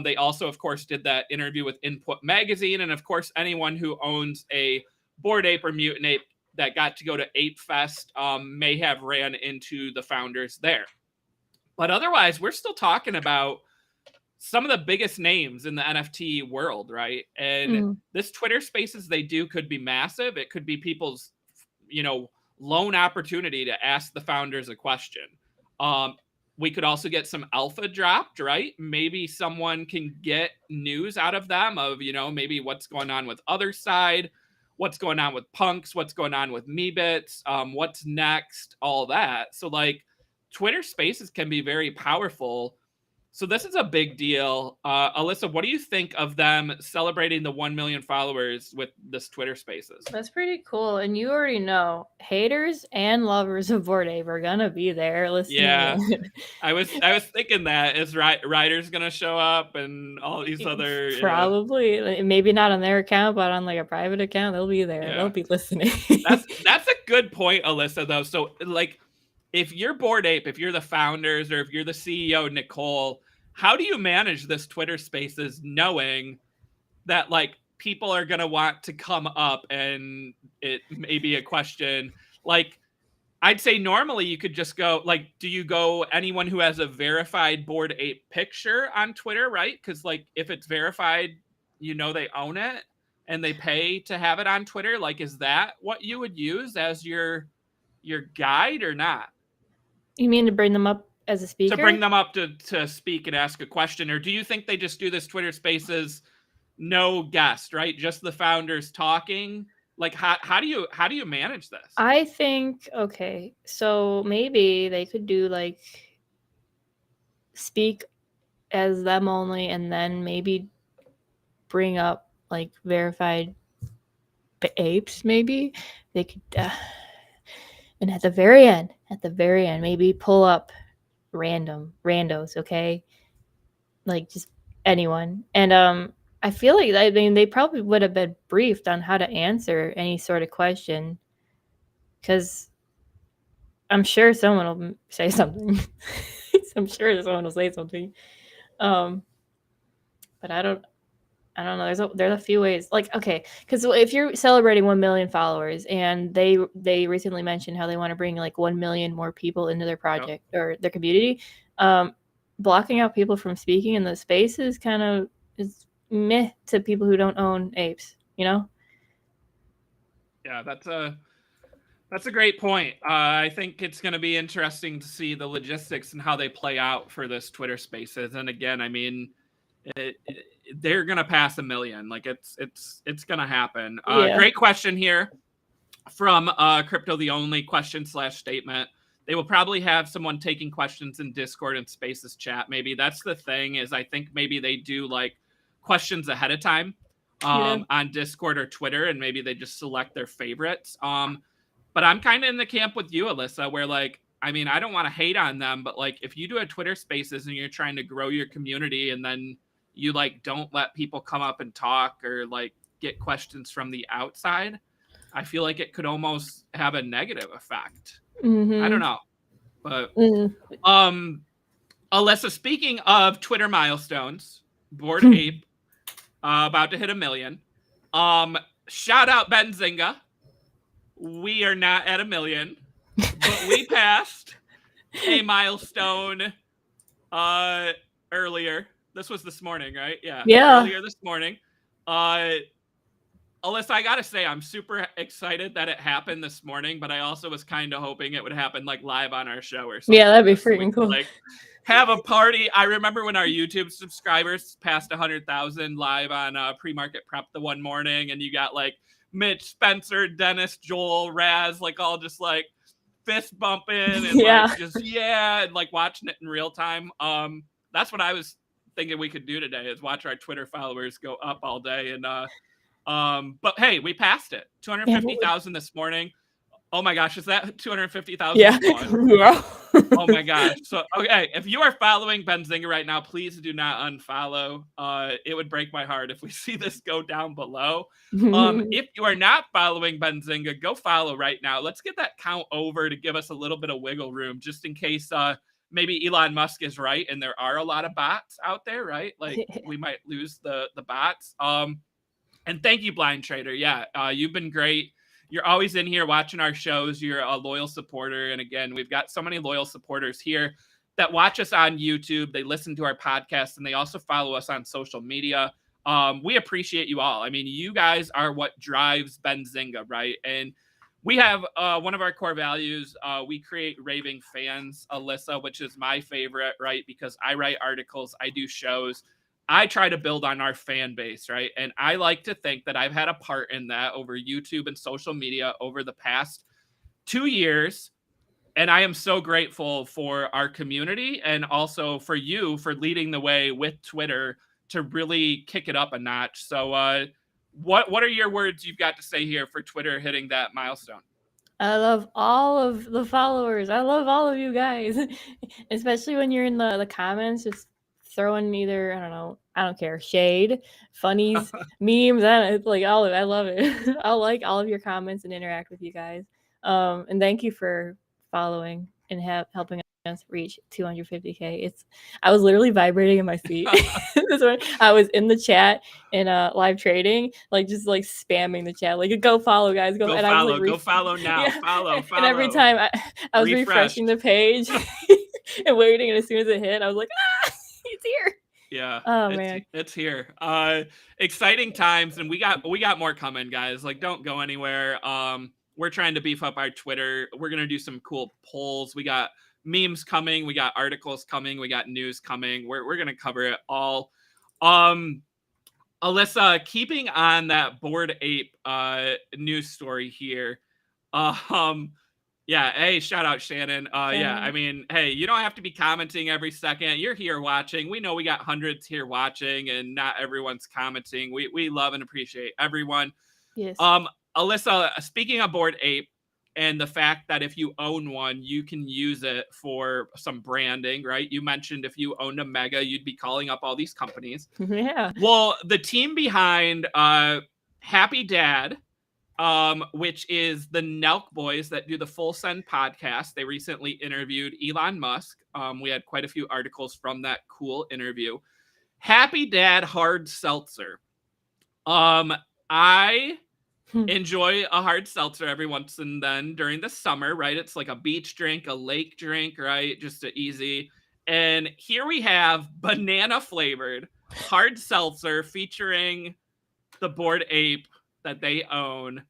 They also, of course, did that interview with Input Magazine. And of course, anyone who owns a Bored Ape or Mutant Ape that got to go to Ape Fest may have ran into the founders there. But otherwise, we're still talking about some of the biggest names in the NFT world, right? And this Twitter Spaces they do could be massive. It could be people's, lone opportunity to ask the founders a question. We could also get some alpha dropped, right? Maybe someone can get news out of them of, maybe what's going on with Other Side, what's going on with Punks, what's going on with Meebits, what's next, all that. So like Twitter Spaces can be very powerful. So this is a big deal. Alyssa, what do you think of them celebrating the 1 million followers with this Twitter Spaces? That's pretty cool. And you already know, haters and lovers of Bored Ape are gonna be there listening. Yeah, I was thinking that is Ryder's gonna show up and all these other probably maybe not on their account, but on like a private account, they'll be there. Yeah. They'll be listening. That's a good point, Alyssa. Though, so like, if you're Bored Ape, if you're the founders, or if you're the CEO, Nicole, how do you manage this Twitter Spaces knowing that like people are gonna want to come up and it may be a question? Like, I'd say normally you could just go like, do you go anyone who has a verified Bored Ape picture on Twitter, right? Because like if it's verified, they own it and they pay to have it on Twitter. Like, is that what you would use as your guide or not? You mean to bring them up as a speaker? To bring them up to speak and ask a question, or do you think they just do this Twitter Spaces, no guest, right? Just the founders talking? Like, how do you manage this? I think okay, so maybe they could do like speak as them only, and then maybe bring up like verified apes. Maybe they could, and at the very end, maybe pull up randos. Okay, like just anyone. And I feel like they probably would have been briefed on how to answer any sort of question, because I'm sure someone will say something. I'm sure someone will say something. But I don't know. There's a few ways. Like, okay, because if you're celebrating 1 million followers, and they recently mentioned how they want to bring like 1 million more people into their project or their community, blocking out people from speaking in the spaces kind of is meh to people who don't own apes. Yeah, that's a great point. I think it's going to be interesting to see the logistics and how they play out for this Twitter Spaces. And again, I mean, they're going to pass 1 million. Like it's going to happen. Yeah. Great question here from Crypto the Only question/statement. They will probably have someone taking questions in Discord and Spaces chat. Maybe that's the thing, is I think maybe they do like questions ahead of time on Discord or Twitter, and maybe they just select their favorites. But I'm kind of in the camp with you, Alyssa, where like, I mean, I don't want to hate on them, but like if you do a Twitter Spaces and you're trying to grow your community and then you like don't let people come up and talk or like get questions from the outside, I feel like it could almost have a negative effect. I don't know. But Alyssa, speaking of Twitter milestones, Bored Ape about to hit 1 million. Shout out Benzinga. We are not at 1 million, but we passed a milestone earlier. This was this morning, right? Yeah. Earlier this morning. Alyssa, I gotta say, I'm super excited that it happened this morning, but I also was kind of hoping it would happen like live on our show or something. Yeah, that'd be freaking cool. Like have a party. I remember when our YouTube subscribers passed 100,000 live on Pre-Market Prep the one morning, and you got like Mitch, Spencer, Dennis, Joel, Raz, like all just like fist bumping and like just and like watching it in real time. That's what I was thinking we could do today, is watch our Twitter followers go up all day. And but hey, we passed it. 250,000 this morning. Oh my gosh, is that 250,000? Yeah. Oh my gosh. So okay, if you are following Benzinga right now, please do not unfollow. It would break my heart if we see this go down below. If you are not following Benzinga, go follow right now. Let's get that count over to give us a little bit of wiggle room, just in case maybe Elon Musk is right and there are a lot of bots out there, right? Like we might lose the bots. And thank you, Blind Trader. Yeah, you've been great. You're always in here watching our shows. You're a loyal supporter. And again, we've got so many loyal supporters here that watch us on YouTube. They listen to our podcast, and they also follow us on social media. We appreciate you all. I mean, you guys are what drives Benzinga, right? And we have one of our core values. We create raving fans, Alyssa, which is my favorite, right? Because I write articles, I do shows. I try to build on our fan base, right? And I like to think that I've had a part in that over YouTube and social media over the past 2 years. And I am so grateful for our community and also for you for leading the way with Twitter to really kick it up a notch. So what are your words you've got to say here for Twitter hitting that milestone? I love all of the followers. I love all of you guys, especially when you're in the comments, just throwing either, I don't care, shade, funnies, memes. I love it. I'll like all of your comments and interact with you guys. And thank you for following and helping us reach 250K. I was literally vibrating in my seat. I was in the chat in live trading, like just like spamming the chat, like go follow, guys, go and follow, I was like, go follow now, follow. And every time I was refreshing the page and waiting, and as soon as it hit, I was like, it's here. Yeah. Oh man, it's here. Exciting times, and we got more coming, guys. Like, don't go anywhere. We're trying to beef up our Twitter. We're gonna do some cool polls. We got memes coming. We got articles coming. We got news coming. We're gonna cover it all. Alyssa, keeping on that Bored Ape news story here. Yeah, hey, shout out Shannon. Yeah, I mean, hey, you don't have to be commenting every second. You're here watching. We know we got hundreds here watching, and not everyone's commenting. We love and appreciate everyone. Yes. Alyssa, speaking of Bored Ape, and the fact that if you own one, you can use it for some branding, right? You mentioned if you owned a Mega, you'd be calling up all these companies. Yeah. Well, the team behind Happy Dad, which is the Nelk boys that do the Full Send podcast. They recently interviewed Elon Musk. We had quite a few articles from that cool interview. Happy Dad Hard Seltzer. I enjoy a hard seltzer every once and then during the summer, right? It's like a beach drink, a lake drink, right? Just an easy. And here we have banana flavored hard seltzer featuring the Bored Ape that they own.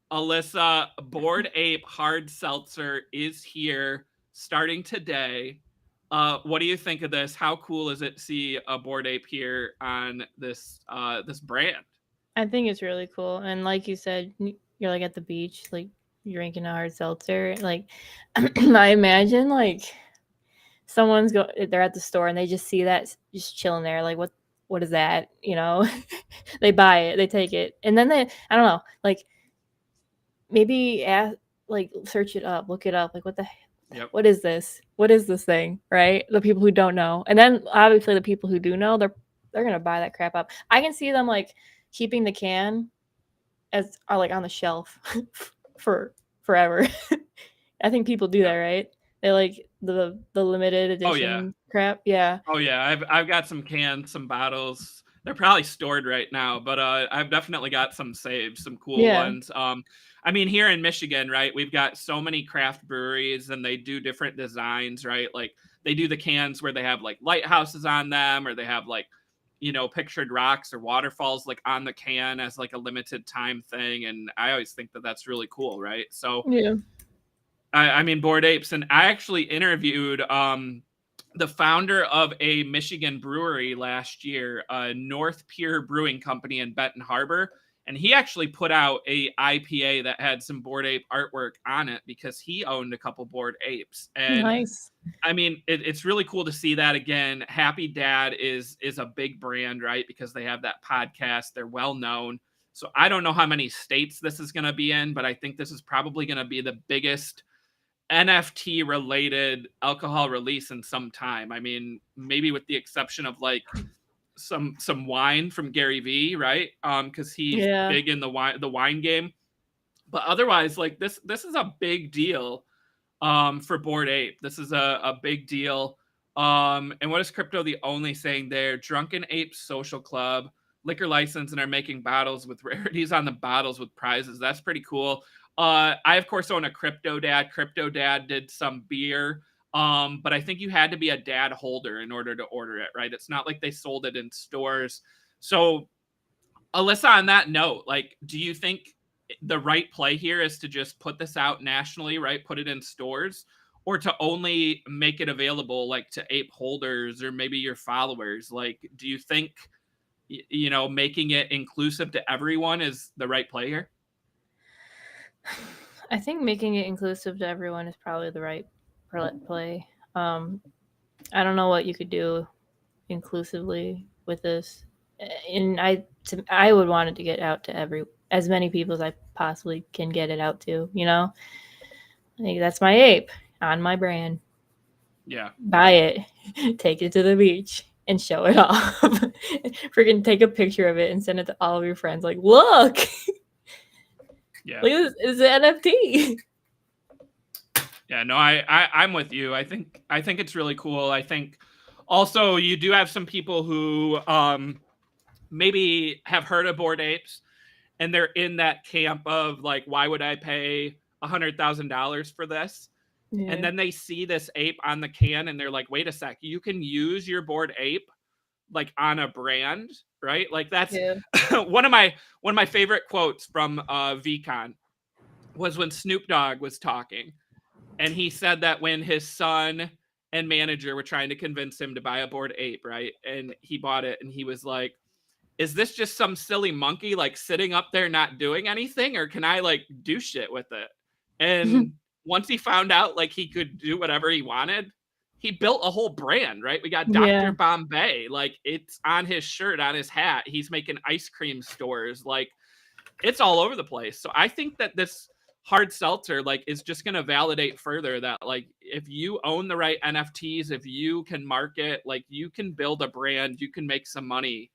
Alyssa, Bored Ape Hard Seltzer is here starting today. What do you think of this? How cool is it to see a Bored Ape here on this this brand? I think it's really cool. And like you said, you're like at the beach, like drinking a hard seltzer. Like I imagine like they're at the store and they just see that just chilling there. Like what is that? You know, they buy it, they take it, and then I don't know, like maybe like search it up, look it up, like Yep. what is this? What is this thing? Right? The people who don't know, and then obviously the people who do know, they're gonna buy that crap up. I can see them like keeping the can like on the shelf for forever. I think people do that, right? They like the limited edition crap. Yeah. Oh yeah, I've got some cans, some bottles. They're probably stored right now, but I've definitely got some saved, some cool ones. I mean, here in Michigan, right, we've got so many craft breweries and they do different designs, right? Like they do the cans where they have like lighthouses on them, or they have like, pictured rocks or waterfalls like on the can as like a limited time thing. And I always think that that's really cool, right? So yeah. I mean, Bored Apes, and I actually interviewed the founder of a Michigan brewery last year, North Pier Brewing Company in Benton Harbor. And he actually put out a IPA that had some Bored Ape artwork on it because he owned a couple Bored Apes. And Nice. I mean, it's really cool to see that again. Happy Dad is a big brand, right? Because they have that podcast. They're well known. So I don't know how many states this is going to be in, but I think this is probably going to be the biggest NFT related alcohol release in some time. I mean, maybe with the exception of like some wine from Gary V, right? Because he's big in the wine game. But otherwise, like this is a big deal for Bored Ape. This is a big deal. And what is Crypto the Only saying there? Drunken Ape Social Club, liquor license, and are making bottles with rarities on the bottles with prizes. That's pretty cool. I of course own a Crypto Dad. Crypto Dad did some beer, but I think you had to be a dad holder in order to order it, right? It's not like they sold it in stores. So, Alyssa, on that note, like, do you think the right play here is to just put this out nationally, right? Put it in stores, or to only make it available like to ape holders or maybe your followers? Like, do you think, making it inclusive to everyone is the right play here? I think making it inclusive to everyone is probably the right play. I don't know what you could do inclusively with this, and I would want it to get out to as many people as I possibly can get it out to. Like that's my ape on my brand. Yeah. Buy it, take it to the beach, and show it off. Freaking take a picture of it and send it to all of your friends. Like, look. Yeah. Look at this, it's an NFT. Yeah, no, I'm with you. I think it's really cool. I think also you do have some people who maybe have heard of Bored Apes and they're in that camp of like, why would I pay $100,000 for this? Yeah. And then they see this ape on the can and they're like, wait a sec, you can use your Bored Ape like on a brand, right? Like that's one of my favorite quotes from VCon was when Snoop Dogg was talking, and he said that when his son and manager were trying to convince him to buy a Bored Ape, right? And he bought it and he was like, is this just some silly monkey like sitting up there not doing anything, or can I like do shit with it? And once he found out like he could do whatever he wanted, he built a whole brand, right? We got Dr. Bombay, like it's on his shirt, on his hat. He's making ice cream stores, like it's all over the place. So I think that this hard seltzer, like, is just going to validate further that, like, if you own the right NFTs, if you can market, like, you can build a brand, you can make some money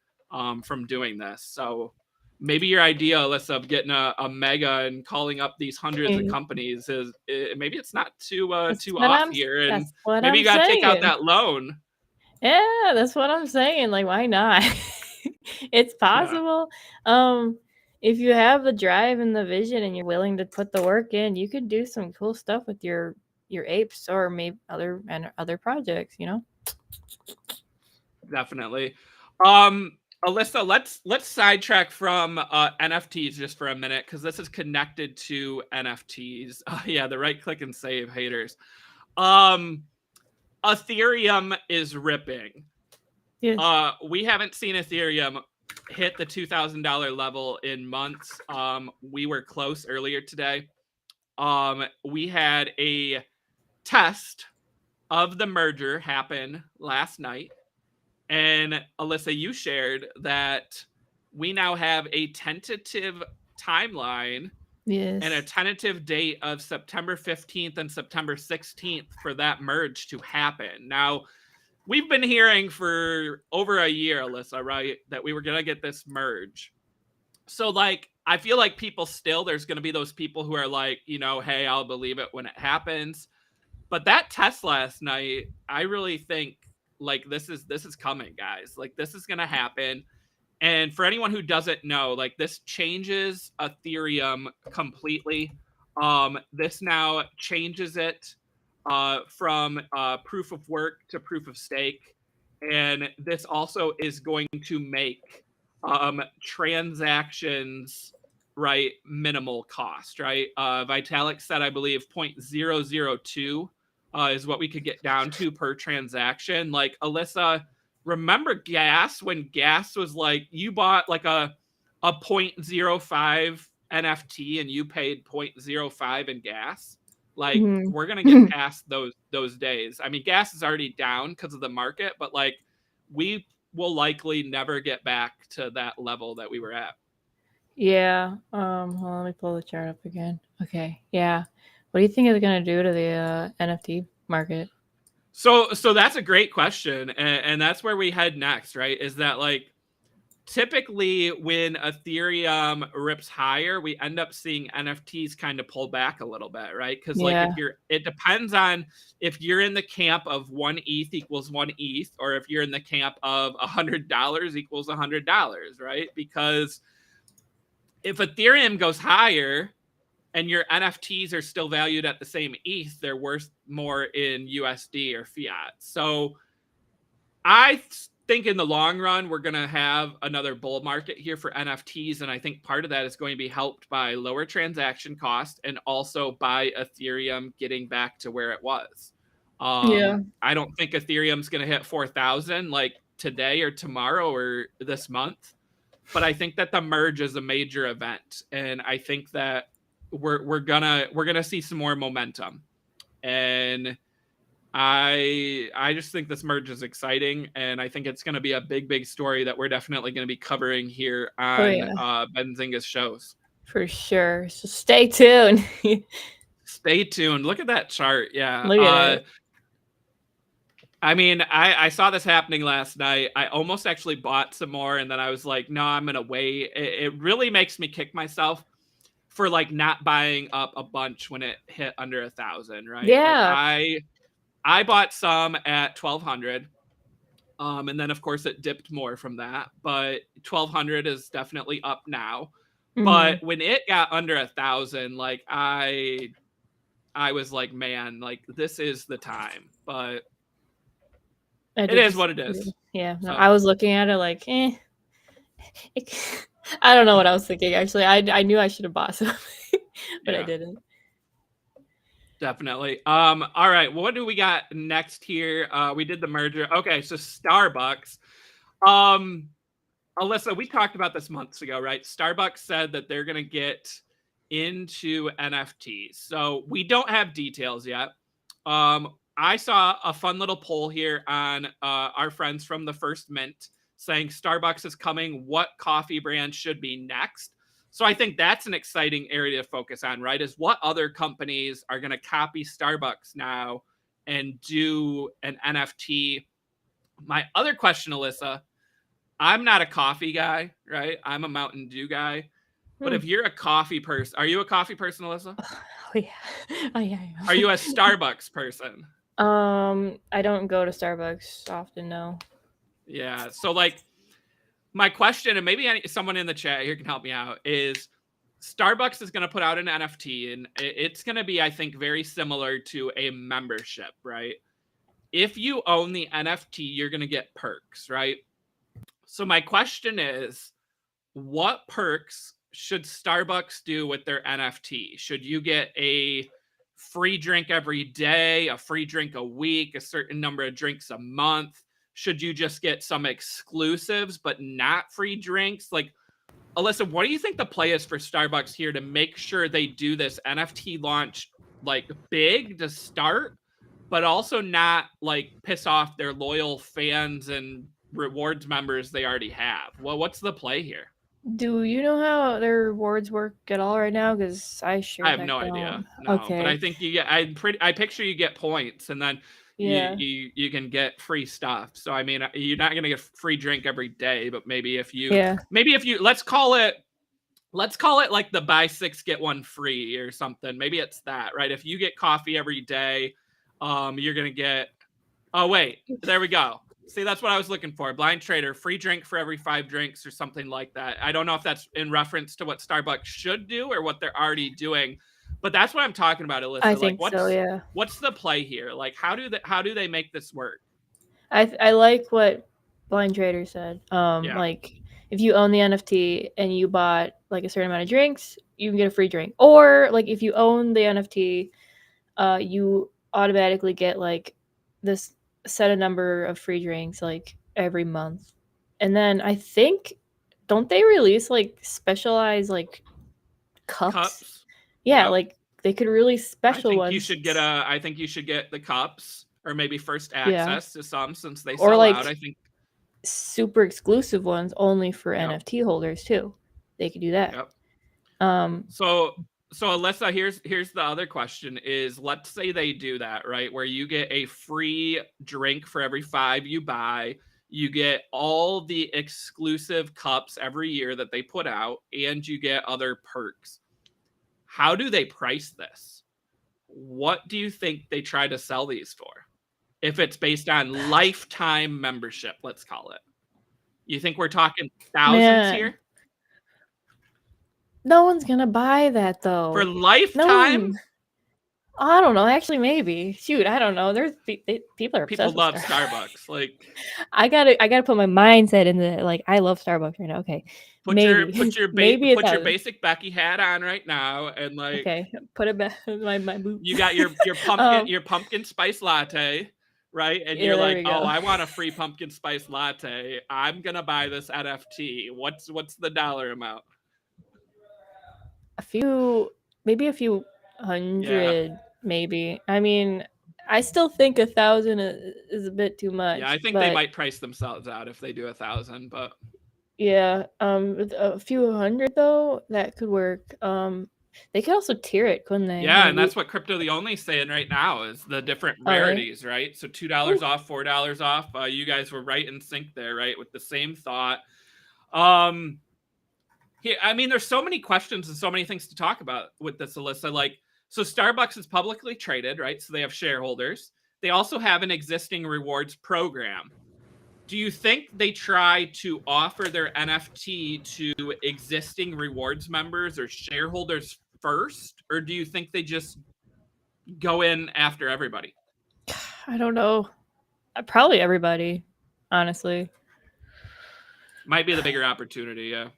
from doing this. So maybe your idea, Alyssa, of getting a mega and calling up these hundreds of companies is maybe it's not too off here, and that's what maybe I'm you got to take out saying. that loan. Yeah, that's what I'm saying. Like, why not? It's Yeah. possible. If you have the drive and the vision and you're willing to put the work in, you could do some cool stuff with your apes or maybe other projects, you know? Definitely. Alyssa, let's sidetrack from NFTs just for a minute, because this is connected to NFTs. Yeah, the right click and save haters. Ethereum is ripping. Yes. We haven't seen Ethereum hit the $2,000 level in months. We were close earlier today. We had a test of the merger happen last night. And Alyssa, you shared that we now have a tentative timeline and a Yes. tentative date of September 15th and September 16th for that merge to happen. Now, we've been hearing for over a year, Alyssa, right, that we were going to get this merge. So, like, I feel like there's going to be those people who are like, hey, I'll believe it when it happens. But that test last night, I really think, like, this is coming, guys. Like, this is going to happen. And for anyone who doesn't know, like, this changes Ethereum completely. This now changes it from proof of work to proof of stake. And this also is going to make transactions, right, minimal cost, right? Vitalik said, I believe, 0.002 is what we could get down to per transaction. Like, Alyssa, remember gas, when gas was like, you bought like a 0.05 NFT and you paid 0.05 in gas? Like, we're going to get past those days. I mean, gas is already down because of the market, but like, we will likely never get back to that level that we were at. Yeah. Hold on, let me pull the chart up again. Okay. Yeah. What do you think it's gonna do to the NFT market? So that's a great question, and that's where we head next, right? Is that, like, typically when Ethereum rips higher, we end up seeing NFTs kind of pull back a little bit, right? Because, like, Yeah. it depends on if you're in the camp of 1 ETH equals 1 ETH, or if you're in the camp of $100 equals $100, right? Because if Ethereum goes higher and your NFTs are still valued at the same ETH, they're worth more in USD or fiat. So I think in the long run, we're going to have another bull market here for NFTs. And I think part of that is going to be helped by lower transaction cost and also by Ethereum getting back to where it was. Yeah. I don't think Ethereum's going to hit 4,000 like today or tomorrow or this month. But I think that the merge is a major event. And I think that we're gonna see some more momentum. And I just think this merge is exciting, and I think it's going to be a big story that we're definitely going to be covering here Oh on yeah. Benzinga's shows. For sure. So stay tuned. Stay tuned. Look at that chart. Yeah. Look at it. I mean, I saw this happening last night. I almost actually bought some more, and then I was like, no, I'm gonna wait. It really makes me kick myself for like not buying up a bunch when it hit under 1,000, right? Like, Yeah. I bought some at 1,200. And then of course it dipped more from that, but 1,200 is definitely up now. But when it got under 1,000, like, I was like, man, like, this is the time. But it is what it is. Yeah. No, So I was looking at it like, I don't know what I was thinking actually. I knew I should have bought some, but I yeah, didn't. definitely. All right, what do we got next here? We did the merger. Okay, so Starbucks. Alyssa, we talked about this months ago, right? Starbucks said that they're going to get into NFTs. So we don't have details yet. I saw a fun little poll here on our friends from the First Mint saying Starbucks is coming. What coffee brand should be next? So I think that's an exciting area to focus on, right? Is what other companies are going to copy Starbucks now and do an NFT. My other question, Alyssa, I'm not a coffee guy, right? I'm a Mountain Dew guy. But if you're a coffee person, are you a coffee person, Alyssa? Oh yeah. Oh yeah. Are you a Starbucks person? I don't go to Starbucks often, no. Yeah. So like my question, and maybe someone in the chat here can help me out, is Starbucks is going to put out an NFT, and it's going to be, I think, very similar to a membership, right? If you own the NFT, you're going to get perks, right? So my question is, what perks should Starbucks do with their NFT? Should you get a free drink every day, a free drink a week, a certain number of drinks a month? Should you just get some exclusives but not free drinks? Like, Alyssa, what do you think the play is for Starbucks here to make sure they do this NFT launch like big to start, but also not like piss off their loyal fans and rewards members they already have? Well, what's the play here? Do you know how their rewards work at all right now? Because I I have no idea. No, Okay. but I think you get. I picture you get points, and then you can get free stuff. So I mean, you're not gonna get free drink every day, but maybe if you let's call it like the buy 6 get 1 free or something. Maybe it's that, right? If you get coffee every day, you're gonna get. Oh wait, there we go. See, that's what I was looking for. Blind Trader, free drink for every 5 drinks or something like that. I don't know if that's in reference to what Starbucks should do or what they're already doing, but that's what I'm talking about, Alyssa. I think so, yeah. What's the play here? Like, how do they make this work? I like what Blind Trader said. Like if you own the NFT and you bought like a certain amount of drinks, you can get a free drink. Or like if you own the NFT, you automatically get like this set a number of free drinks like every month. And then I think, don't they release like specialized like cups? Yeah, yep. Like they could release special ones. I think you should get the cups, or maybe first access to some, since they sell out. I think super exclusive ones only for NFT holders too. They could do that. Yep. So Alyssa, here's the other question is, let's say they do that, right? Where you get a free drink for every 5 you buy, you get all the exclusive cups every year that they put out, and you get other perks. How do they price this? What do you think they try to sell these for? If it's based on lifetime membership, let's call it. You think we're talking thousands here? No one's gonna buy that though. For lifetime? I don't know. Actually, maybe. Shoot, I don't know. There's people are obsessed. People love Starbucks. Like, I gotta put my mindset in the like. I love Starbucks right now. Okay, put your basic Becky hat on right now, and like, okay, put it back my boots. You got your pumpkin spice latte, right? And you're like, oh, I want a free pumpkin spice latte. I'm gonna buy this NFT. What's the dollar amount? Maybe a few hundred, maybe. I mean, I still think 1,000 is a bit too much. Yeah, I think they might price themselves out if they do 1,000, but yeah, a few hundred though, that could work. They could also tier it, couldn't they? Yeah, and that's what Crypto the Only saying right now is the different rarities, right? So $2 off, $4 off. You guys were right in sync there, right, with the same thought. Here, I mean, there's so many questions and so many things to talk about with this, Alyssa. Like, so Starbucks is publicly traded, right? So they have shareholders. They also have an existing rewards program. Do you think they try to offer their NFT to existing rewards members or shareholders first? Or do you think they just go in after everybody? I don't know. Probably everybody, honestly. Might be the bigger opportunity, yeah.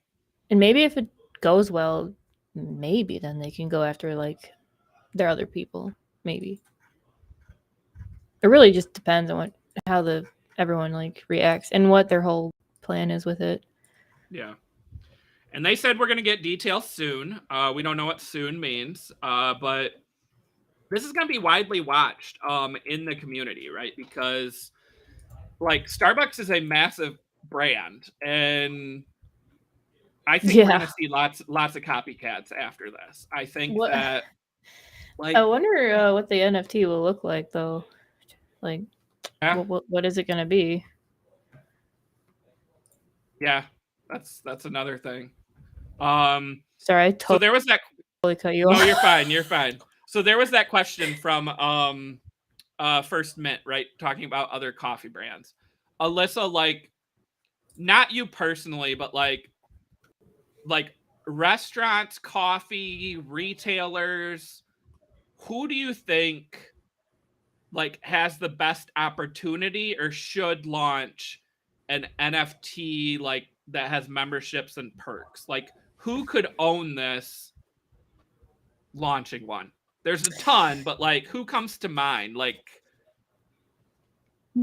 And maybe if it goes well, maybe then they can go after like their other people. Maybe. It really just depends on how everyone like reacts and what their whole plan is with it. Yeah. And they said we're going to get details soon. We don't know what soon means, but this is going to be widely watched in the community, right? Because like Starbucks is a massive brand, and I think we're gonna see lots of copycats after this. I think that I wonder what the NFT will look like though. Like, yeah. what is it gonna be? Yeah, that's another thing. Sorry, I so there was that. cut you off. No, you're fine. You're fine. So there was that question from First Mint, right? Talking about other coffee brands. Alyssa, like, not you personally, but like restaurants, coffee, retailers, who do you think like has the best opportunity or should launch an NFT like that has memberships and perks? Like, who could own this launching one? There's a ton, but like, who comes to mind? Like,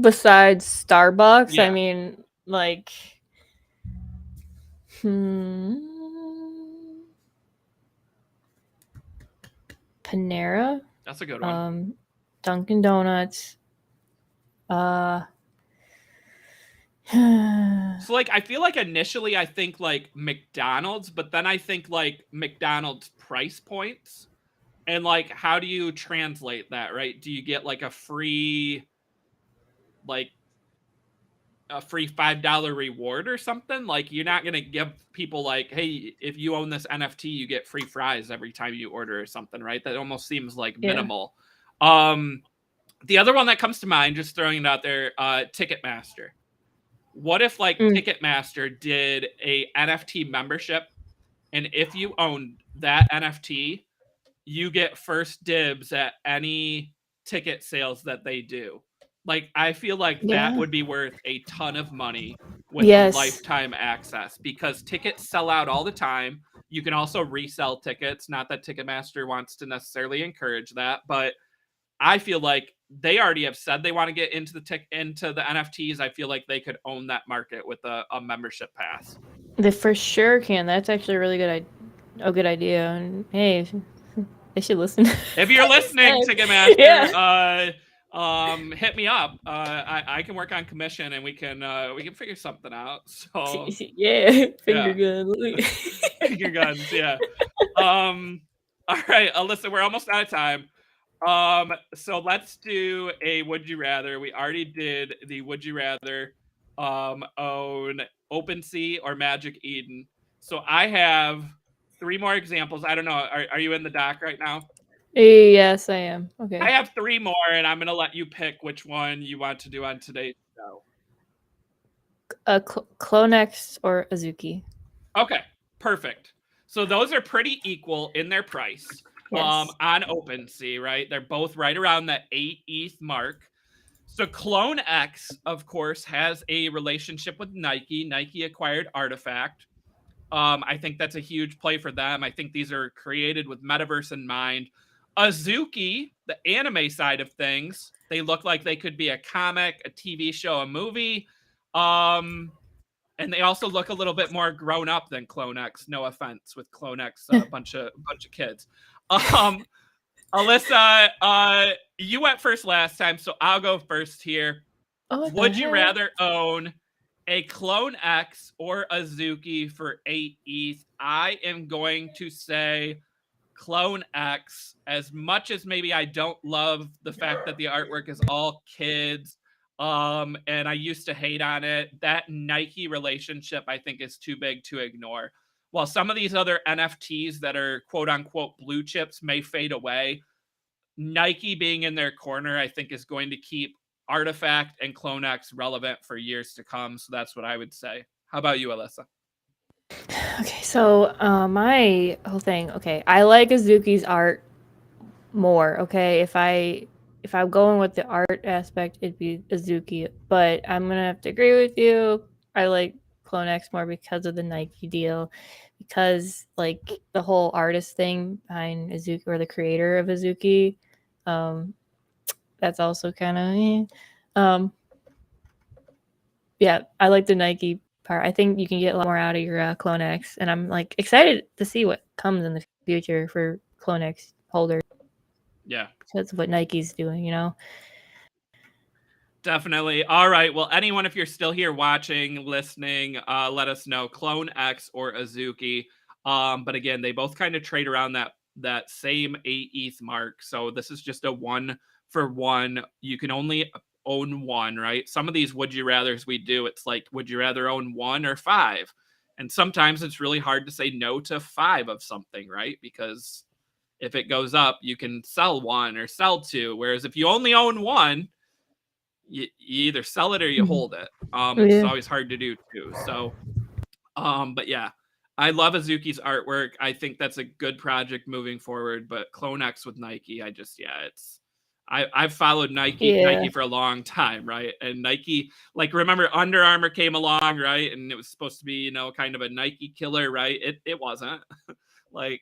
besides Starbucks, yeah. I mean, like, Panera. That's a good one. Dunkin' Donuts. So like, I feel like initially I think like McDonald's, but then I think like McDonald's price points. And like, how do you translate that, right? Do you get like a free $5 reward or something? Like, you're not gonna give people like, hey, if you own this NFT, you get free fries every time you order or something, right? That almost seems like minimal. The other one that comes to mind, just throwing it out there, Ticketmaster. What if like Ticketmaster did a NFT membership, and if you own that NFT, you get first dibs at any ticket sales that they do? Like, I feel like that would be worth a ton of money with a lifetime access, because tickets sell out all the time. You can also resell tickets. Not that Ticketmaster wants to necessarily encourage that, but I feel like they already have said they want to get into the NFTs. I feel like they could own that market with a membership pass. They for sure can. That's actually a really good idea. And hey, they should listen. If you're listening, Ticketmaster, hit me up. I can work on commission, and we can figure something out. So finger guns. Finger guns, yeah. All right, Alyssa, we're almost out of time. So let's do a would you rather. We already did the would you rather own OpenSea or Magic Eden. So I have 3 more examples. I don't know. Are you in the doc right now? Yes, I am. Okay. I have 3 more, and I'm going to let you pick which one you want to do on today's show. Clonex or Azuki. Okay, perfect. So those are pretty equal in their price. On OpenSea, right? They're both right around that 8 ETH mark. So Clone X, of course, has a relationship with Nike. Nike acquired Artifact. I think that's a huge play for them. I think these are created with metaverse in mind. Azuki, the anime side of things, they look like they could be a comic, a TV show, a movie. And they also look a little bit more grown up than Clone X. No offense with Clone X, a bunch of kids. Alyssa, you went first last time, so I'll go first here. Would you rather own a Clone X or Azuki for 8 ETH? I am going to say Clone X, as much as maybe I don't love the fact that the artwork is all kids. And I used to hate on it. That Nike relationship, I think, is too big to ignore. While some of these other NFTs that are quote unquote blue chips may fade away, Nike being in their corner, I think, is going to keep Artifact and CloneX relevant for years to come. So that's what I would say. How about you, Alyssa? Okay, so my whole thing. Okay, I like Azuki's art more. Okay, if I'm going with the art aspect, it'd be Azuki. But I'm gonna have to agree with you. I like CloneX more because of the Nike deal, because like the whole artist thing behind Azuki, or the creator of Azuki, that's also kind of yeah. I like the Nike part. I think you can get a lot more out of your CloneX, and I'm like excited to see what comes in the future for CloneX holders. Yeah, because of what Nike's doing, you know. Definitely. All right. Well, anyone, if you're still here watching, listening, let us know. Clone X or Azuki. But again, they both kind of trade around that same 8 ETH mark. So this is just a 1-for-1. You can only own one, right? Some of these would you rathers we do, it's like, would you rather own 1 or 5? And sometimes it's really hard to say no to 5 of something, right? Because if it goes up, you can sell 1 or sell 2. Whereas if you only own 1, you either sell it or you hold it, which is always hard to do too. So, but yeah, I love Azuki's artwork. I think that's a good project moving forward. But Clone X with Nike, I've followed Nike for a long time, right? And Nike, like, remember Under Armour came along, right? And it was supposed to be, kind of a Nike killer, right? It wasn't. Like,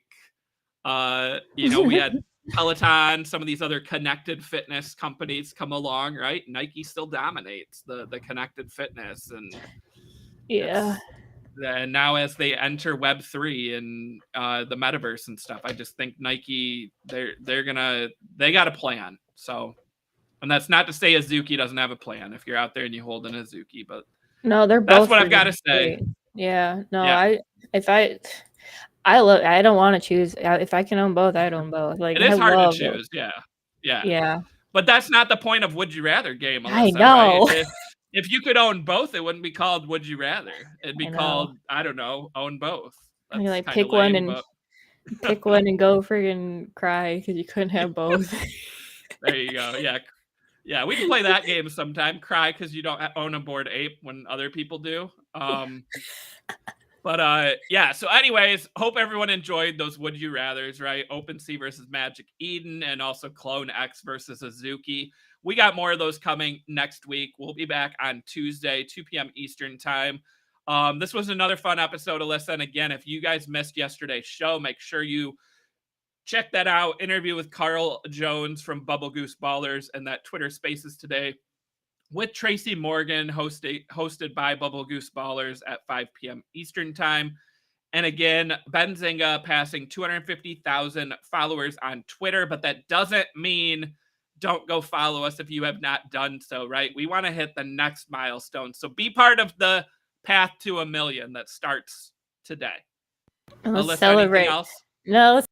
we had Peloton, some of these other connected fitness companies come along, right? Nike still dominates the connected fitness, and and now as they enter Web3 and the metaverse and stuff, I just think Nike they got a plan. So, and that's not to say Azuki doesn't have a plan. If you're out there and you hold an Azuki, but no, they're that's both what I've got to say. Great. Yeah, no, Yeah. I don't want to choose. If I can own both, I'd own both. Like, It is I hard to love choose. both. Yeah. Yeah. But that's not the point of Would You Rather game, Alyssa, I know. right? If you could own both, it wouldn't be called Would You Rather. It'd be called, I don't know, own both. That's like kind pick of lame, one and pick one and go friggin' cry because you couldn't have both. There you go. Yeah, we can play that game sometime. Cry because you don't own a Bored Ape when other people do. But yeah, so anyways, hope everyone enjoyed those Would You Rathers, right? OpenSea versus Magic Eden, and also Clone X versus Azuki. We got more of those coming next week. We'll be back on Tuesday, 2 p.m. Eastern time. This was another fun episode, Alyssa. And again, if you guys missed yesterday's show, make sure you check that out. Interview with Carl Jones from Bubble Goose Ballers and that Twitter Spaces today with Tracy Morgan, hosted by Bubble Goose Ballers at 5 p.m. Eastern time. And again, Benzinga passing 250,000 followers on Twitter, but that doesn't mean don't go follow us if you have not done so, right? We want to hit the next milestone. So be part of the path to 1 million that starts today. Let's celebrate. Anything else? No, let's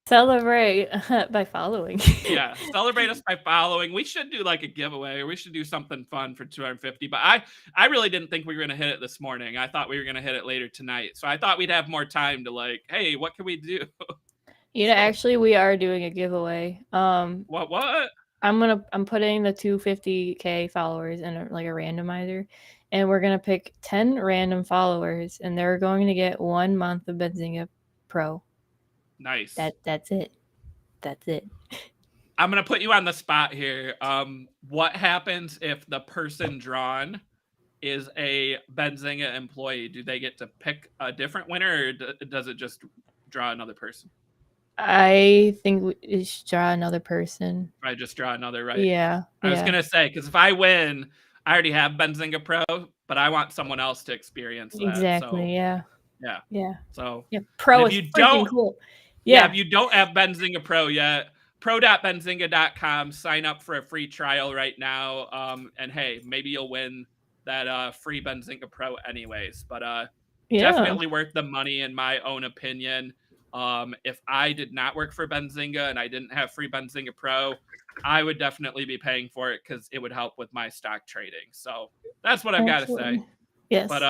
celebrate by following. Yeah, celebrate us by following. We should do like a giveaway, or we should do something fun for 250. But I really didn't think we were going to hit it this morning. I thought we were going to hit it later tonight. So I thought we'd have more time to like, hey, what can we do? Actually, we are doing a giveaway. What? I'm putting the 250K followers in a randomizer, and we're gonna pick 10 random followers, and they're going to get 1 month of Benzinga Pro. Nice. That's it. I'm gonna put you on the spot here. What happens if the person drawn is a Benzinga employee? Do they get to pick a different winner, or does it just draw another person? I think we should draw another person. I just draw another, right? Yeah. I was gonna say, because if I win, I already have Benzinga Pro, but I want someone else to experience that. Exactly. So, yeah. So Pro is freaking cool. Yeah, if you don't have Benzinga Pro yet, pro.benzinga.com. Sign up for a free trial right now. And hey, maybe you'll win that free Benzinga Pro anyways. But definitely worth the money in my own opinion. If I did not work for Benzinga and I didn't have free Benzinga Pro, I would definitely be paying for it because it would help with my stock trading. So that's what I've got to say. Yes. But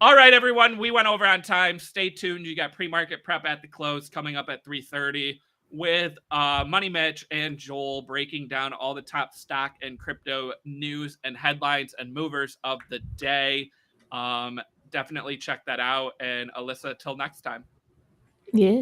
all right, everyone, we went over on time. Stay tuned. You got pre-market prep at the close coming up at 3:30 with Money Mitch and Joel breaking down all the top stock and crypto news and headlines and movers of the day. Definitely check that out. And Alyssa, till next time. Yeah.